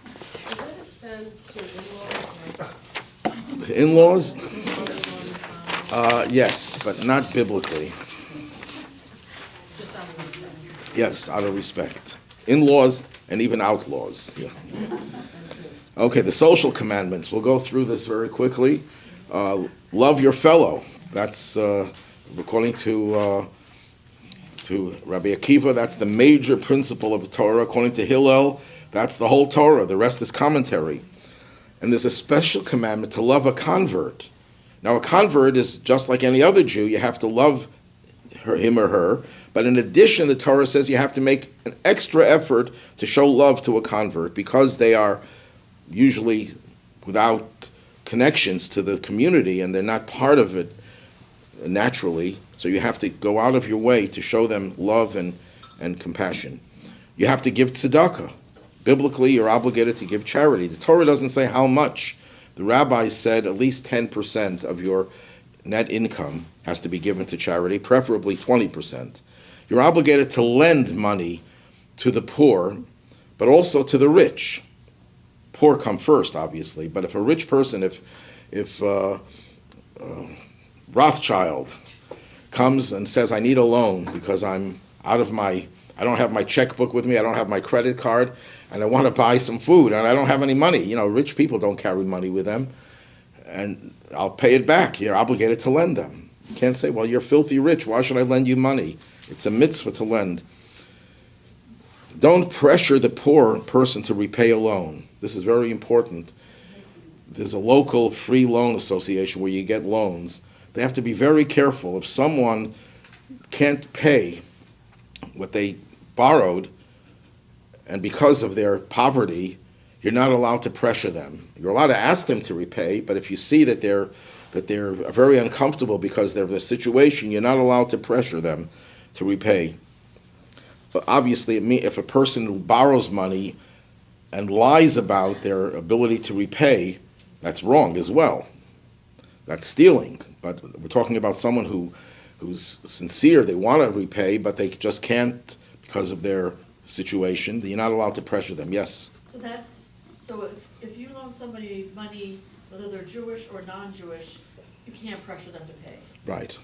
Does that extend to in-laws? The in-laws? Yes, but not biblically. Just out of respect. Yes, out of respect. In-laws and even outlaws. Yeah. Okay, the social commandments. We'll go through this very quickly. Love your fellow. That's according to Rabbi Akiva. That's the major principle of the Torah. According to Hillel, that's the whole Torah. The rest is commentary. And there's a special commandment to love a convert. Now, a convert is just like any other Jew. You have to love him or her. But in addition, the Torah says you have to make an extra effort to show love to a convert because they are usually without connections to the community and they're not part of it naturally. So you have to go out of your way to show them love and compassion. You have to give tzedakah. Biblically, you're obligated to give charity. The Torah doesn't say how much. The rabbis said at least 10% of your net income has to be given to charity, preferably 20%. You're obligated to lend money to the poor, but also to the rich. poor come first, obviously. But if a rich person, if Rothschild comes and says, I need a loan because I don't have my checkbook with me, I don't have my credit card, and I want to buy some food, and I don't have any money. Rich people don't carry money with them, and I'll pay it back. You're obligated to lend them. You can't say, well, you're filthy rich, why should I lend you money? It's a mitzvah to lend. Don't pressure the poor person to repay a loan. This is very important. There's a local free loan association where you get loans. They have to be very careful. If someone can't pay what they borrowed, and because of their poverty, you're not allowed to pressure them. You're allowed to ask them to repay, but if you see that they're very uncomfortable because of the situation, you're not allowed to pressure them to repay. But obviously, if a person borrows money and lies about their ability to repay, that's wrong as well. That's stealing. But we're talking about someone who's sincere, they want to repay, but they just can't because of their situation. You're not allowed to pressure them. Yes? So if you loan somebody money, whether they're Jewish or non-Jewish, you can't pressure them to pay. Right.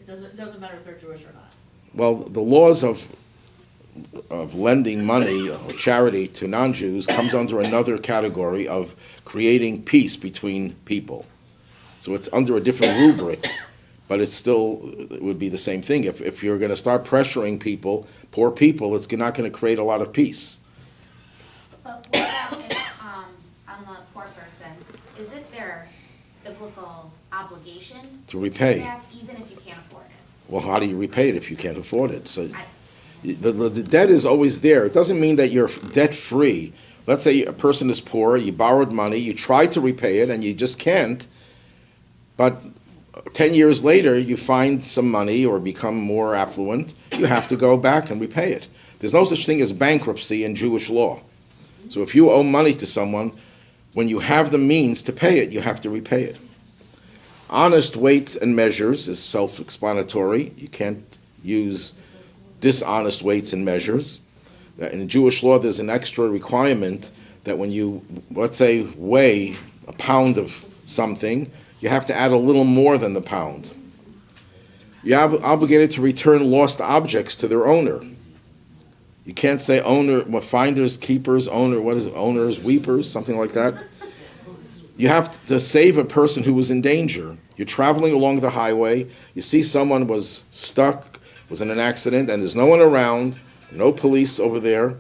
It doesn't matter if they're Jewish or not. Well, the laws of lending money or charity to non-Jews comes under another category of creating peace between people. So it's under a different rubric, but it would be the same thing. If you're going to start pressuring people, poor people, it's not going to create a lot of peace. But what about if, on the poor person, is it their biblical obligation To repay. pay back even if you can't afford it? Well, how do you repay it if you can't afford it? So the debt is always there. It doesn't mean that you're debt-free. Let's say a person is poor, you borrowed money, you try to repay it, and you just can't. But 10 years later, you find some money or become more affluent, you have to go back and repay it. There's no such thing as bankruptcy in Jewish law. So if you owe money to someone, when you have the means to pay it, you have to repay it. Honest weights and measures is self-explanatory. You can't use dishonest weights and measures. In Jewish law, there's an extra requirement that when you, let's say, weigh a pound of something, you have to add a little more than the pound. You're obligated to return lost objects to their owner. You can't say finders, keepers, owners, weepers, something like that. You have to save a person who was in danger. You're traveling along the highway, you see someone was stuck, was in an accident, and there's no one around, no police over there.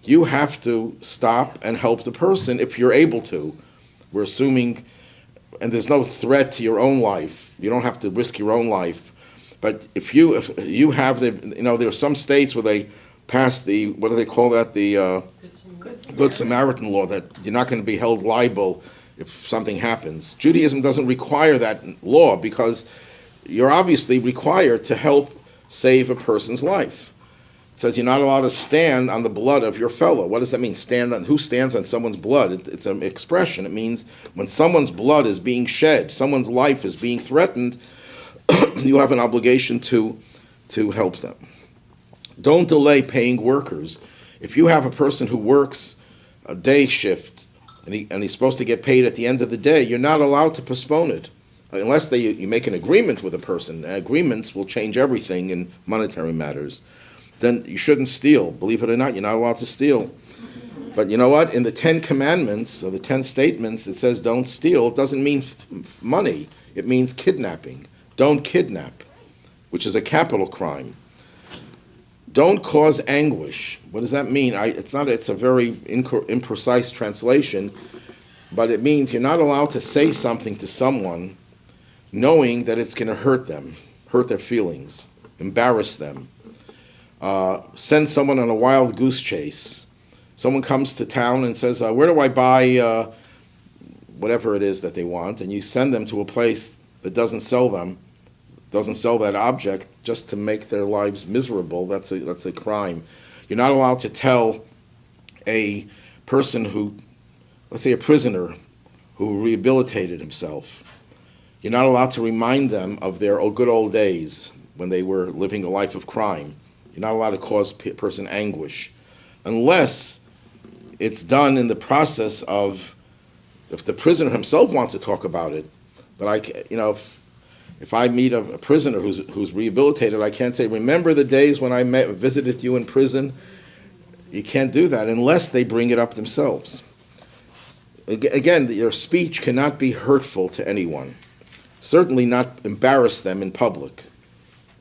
You have to stop and help the person if you're able to. We're assuming, and there's no threat to your own life. You don't have to risk your own life. But if you have there are some states where they pass the, what do they call that, the Good Samaritan law, that you're not going to be held liable if something happens. Judaism doesn't require that law because you're obviously required to help save a person's life. It says you're not allowed to stand on the blood of your fellow. What does that mean? Who stands on someone's blood? It's an expression. It means when someone's blood is being shed, someone's life is being threatened, you have an obligation to help them. Don't delay paying workers. If you have a person who works a day shift and he's supposed to get paid at the end of the day, you're not allowed to postpone it. Unless you make an agreement with a person. Agreements will change everything in monetary matters. Then you shouldn't steal. Believe it or not, you're not allowed to steal. But you know what? In the 10 Commandments, or the 10 Statements, it says don't steal. It doesn't mean money. It means kidnapping. Don't kidnap, which is a capital crime. Don't cause anguish. What does that mean? It's a very imprecise translation, but it means you're not allowed to say something to someone knowing that it's going to hurt them, hurt their feelings, embarrass them. Send someone on a wild goose chase. Someone comes to town and says, where do I buy whatever it is that they want? And you send them to a place that doesn't sell that object just to make their lives miserable. That's a crime. You're not allowed to tell a person who, let's say a prisoner who rehabilitated himself, you're not allowed to remind them of their good old days when they were living a life of crime. You're not allowed to cause a person anguish unless it's done in the process of if the prisoner himself wants to talk about it, but if I meet a prisoner who's rehabilitated, I can't say, remember the days when I visited you in prison? You can't do that unless they bring it up themselves. Again, your speech cannot be hurtful to anyone. Certainly not embarrass them in public.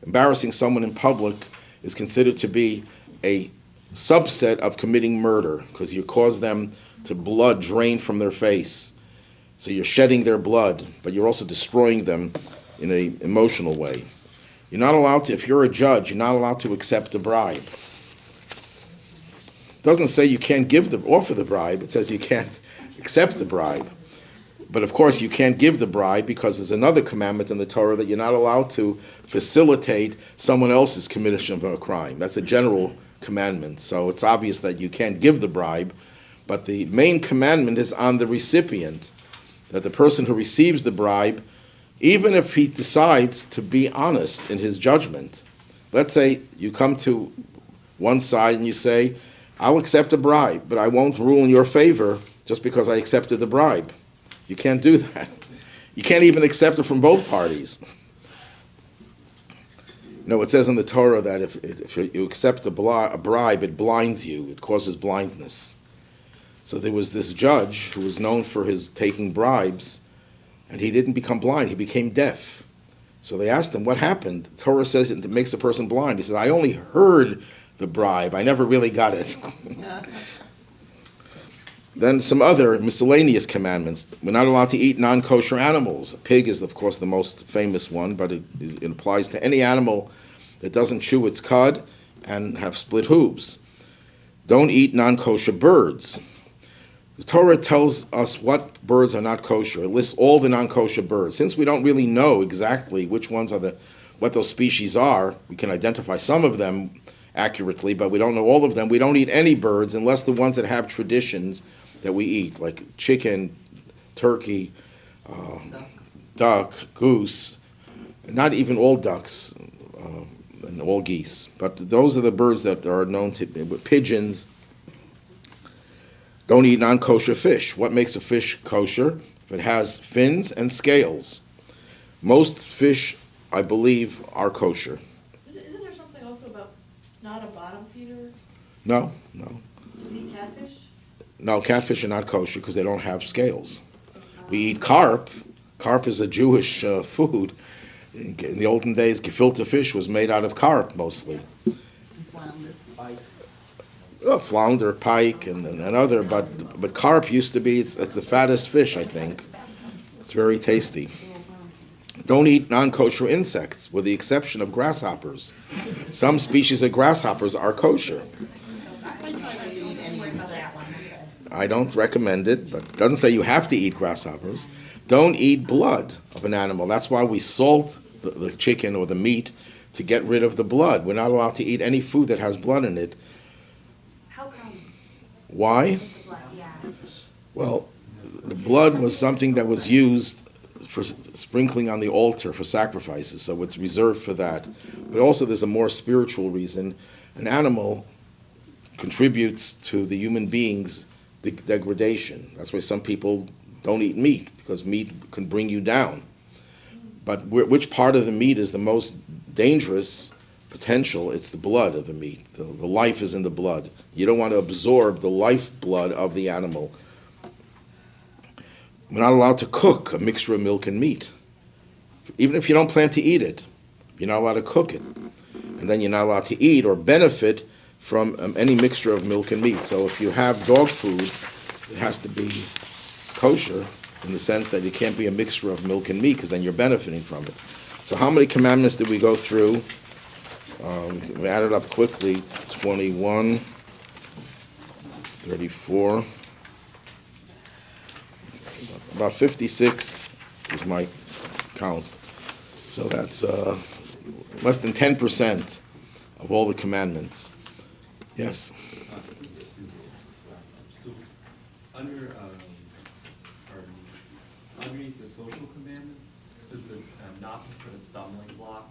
Embarrassing someone in public is considered to be a subset of committing murder because you cause them to blood drain from their face. So you're shedding their blood, but you're also destroying them in an emotional way. You're not allowed to, if you're a judge, you're not allowed to accept a bribe. It doesn't say you can't offer the bribe, it says you can't accept the bribe. But of course you can't give the bribe because there's another commandment in the Torah that you're not allowed to facilitate someone else's commission of a crime. That's a general commandment. So it's obvious that you can't give the bribe, but the main commandment is on the recipient, that the person who receives the bribe, even if he decides to be honest in his judgment, let's say you come to one side and you say, I'll accept a bribe, but I won't rule in your favor just because I accepted the bribe. You can't do that. You can't even accept it from both parties. It says in the Torah that if you accept a bribe, it blinds you. It causes blindness. So there was this judge who was known for his taking bribes, and he didn't become blind. He became deaf. So they asked him, what happened? The Torah says it makes a person blind. He said, I only heard the bribe. I never really got it. Then some other miscellaneous commandments. We're not allowed to eat non-kosher animals. A pig is, of course, the most famous one, but it applies to any animal that doesn't chew its cud and have split hooves. Don't eat non-kosher birds. The Torah tells us what birds are not kosher. It lists all the non-kosher birds. Since we don't really know exactly which ones are what those species are, we can identify some of them accurately, but we don't know all of them. We don't eat any birds unless the ones that have traditions that we eat, like chicken, turkey, duck, goose, not even all ducks and all geese, but those are the birds that are known to be pigeons. Don't eat non-kosher fish. What makes a fish kosher? If it has fins and scales. Most fish, I believe, are kosher. Isn't there something also about not a bottom feeder? No. So you eat catfish? No, catfish are not kosher because they don't have scales. We eat carp. Carp is a Jewish food. In the olden days, gefilte fish was made out of carp mostly. Flounder, pike, and other, but carp used to be, it's the fattest fish, I think. It's very tasty. Don't eat non-kosher insects, with the exception of grasshoppers. Some species of grasshoppers are kosher. I don't recommend it, but it doesn't say you have to eat grasshoppers. Don't eat blood of an animal. That's why we salt the chicken or the meat to get rid of the blood. We're not allowed to eat any food that has blood in it. How come? Why? Blood, yeah. Well, the blood was something that was used for sprinkling on the altar for sacrifices, so it's reserved for that. But also there's a more spiritual reason. An animal contributes to the human being's degradation. That's why some people don't eat meat, because meat can bring you down. But which part of the meat is the most dangerous potential? It's the blood of the meat. The life is in the blood. You don't want to absorb the lifeblood of the animal. We're not allowed to cook a mixture of milk and meat. Even if you don't plan to eat it, you're not allowed to cook it. And then you're not allowed to eat or benefit from any mixture of milk and meat. So if you have dog food, it has to be kosher in the sense that it can't be a mixture of milk and meat, because then you're benefiting from it. So how many commandments did we go through? We added up quickly: 21, 34, about 56 is my count. So that's less than 10% of all the commandments. Yes. So underneath the social commandments, does the not put a stumbling block?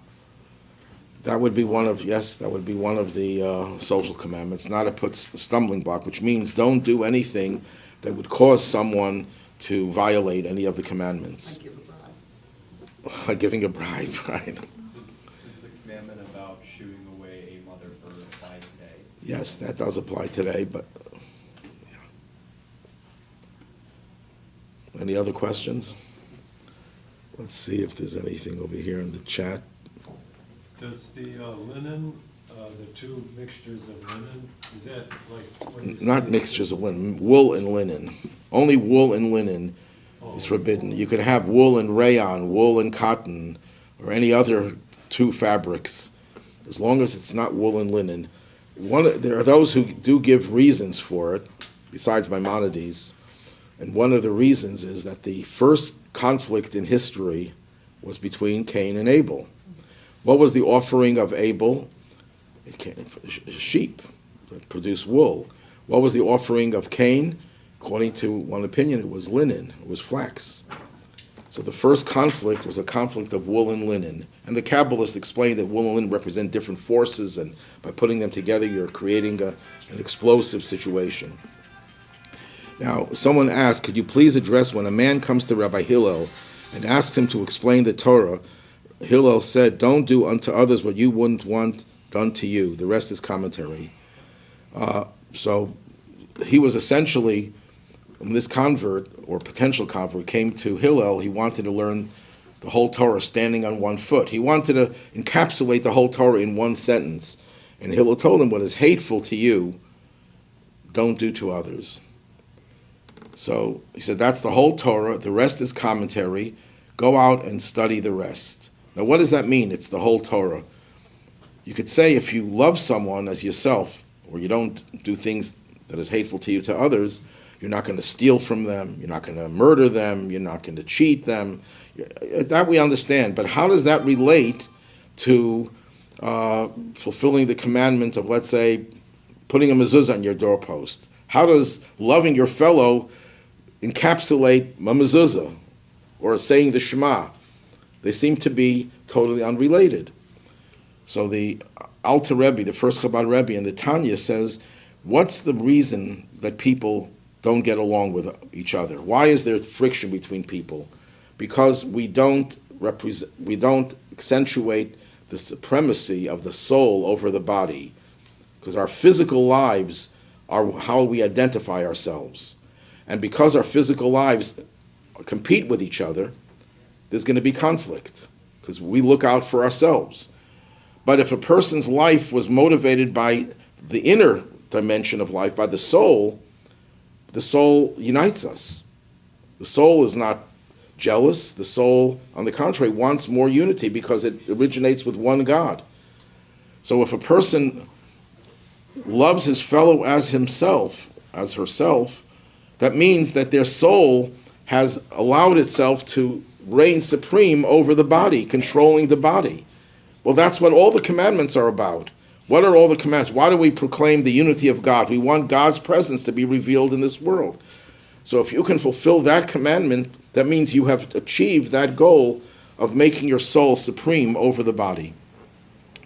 That would be one of the social commandments, not to put a stumbling block, which means don't do anything that would cause someone to violate any of the commandments. I give a bribe. Like giving a bribe, right? Is the commandment about shooing away a mother bird apply today? Yes, that does apply today, but yeah. Any other questions? Let's see if there's anything over here in the chat. Does the linen, the two mixtures of linen, is that like? when you Not say- mixtures of linen, wool and linen. Only wool and linen is forbidden. You could have wool and rayon, wool and cotton, or any other two fabrics, as long as it's not wool and linen. There are those who do give reasons for it, besides Maimonides, and one of the reasons is that the first conflict in history was between Cain and Abel. What was the offering of Abel? It came, sheep that produced wool. What was the offering of Cain? According to one opinion, it was linen, it was flax. So the first conflict was a conflict of wool and linen. And the Kabbalists explained that wool and linen represent different forces, and by putting them together, you're creating an explosive situation. Now, someone asked, could you please address when a man comes to Rabbi Hillel and asks him to explain the Torah, Hillel said, don't do unto others what you wouldn't want done to you. The rest is commentary. So he was essentially, when this convert, or potential convert, came to Hillel, he wanted to learn the whole Torah standing on one foot. He wanted to encapsulate the whole Torah in one sentence. And Hillel told him, what is hateful to you, don't do to others. So he said, that's the whole Torah, the rest is commentary, go out and study the rest. Now what does that mean, it's the whole Torah? You could say if you love someone as yourself, or you don't do things that is hateful to you to others, you're not going to steal from them, you're not going to murder them, you're not going to cheat them. That we understand, but how does that relate to fulfilling the commandment of, let's say, putting a mezuzah on your doorpost? How does loving your fellow encapsulate a mezuzah or saying the Shema? They seem to be totally unrelated. So the Alter Rebbe, the first Chabad Rebbe, in the Tanya says, what's the reason that people don't get along with each other? Why is there friction between people? Because we don't accentuate the supremacy of the soul over the body. Because our physical lives are how we identify ourselves. And because our physical lives compete with each other, there's going to be conflict. Because we look out for ourselves. But if a person's life was motivated by the inner dimension of life, by the soul unites us. The soul is not jealous. The soul, on the contrary, wants more unity because it originates with one God. So if a person loves his fellow as himself, as herself, that means that their soul has allowed itself to reign supreme over the body, controlling the body. Well, that's what all the commandments are about. What are all the commandments? Why do we proclaim the unity of God? We want God's presence to be revealed in this world. So if you can fulfill that commandment, that means you have achieved that goal of making your soul supreme over the body.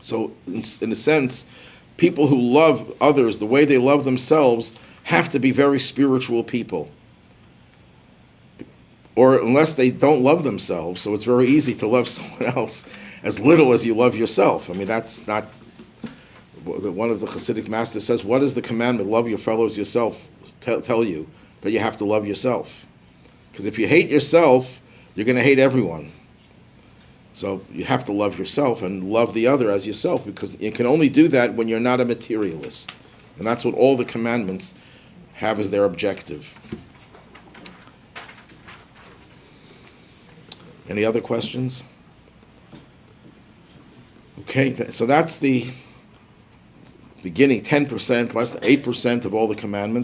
So in a sense, people who love others the way they love themselves have to be very spiritual people. Or unless they don't love themselves, so it's very easy to love someone else as little as you love yourself. I mean, that's not, one of the Hasidic masters says, what is the commandment? Love your fellows yourself. Tell you that you have to love yourself. Because if you hate yourself, you're going to hate everyone. So you have to love yourself and love the other as yourself, because you can only do that when you're not a materialist. And that's what all the commandments have as their objective. Any other questions? Okay, so that's the beginning, 10%, less than 8% of all the commandments.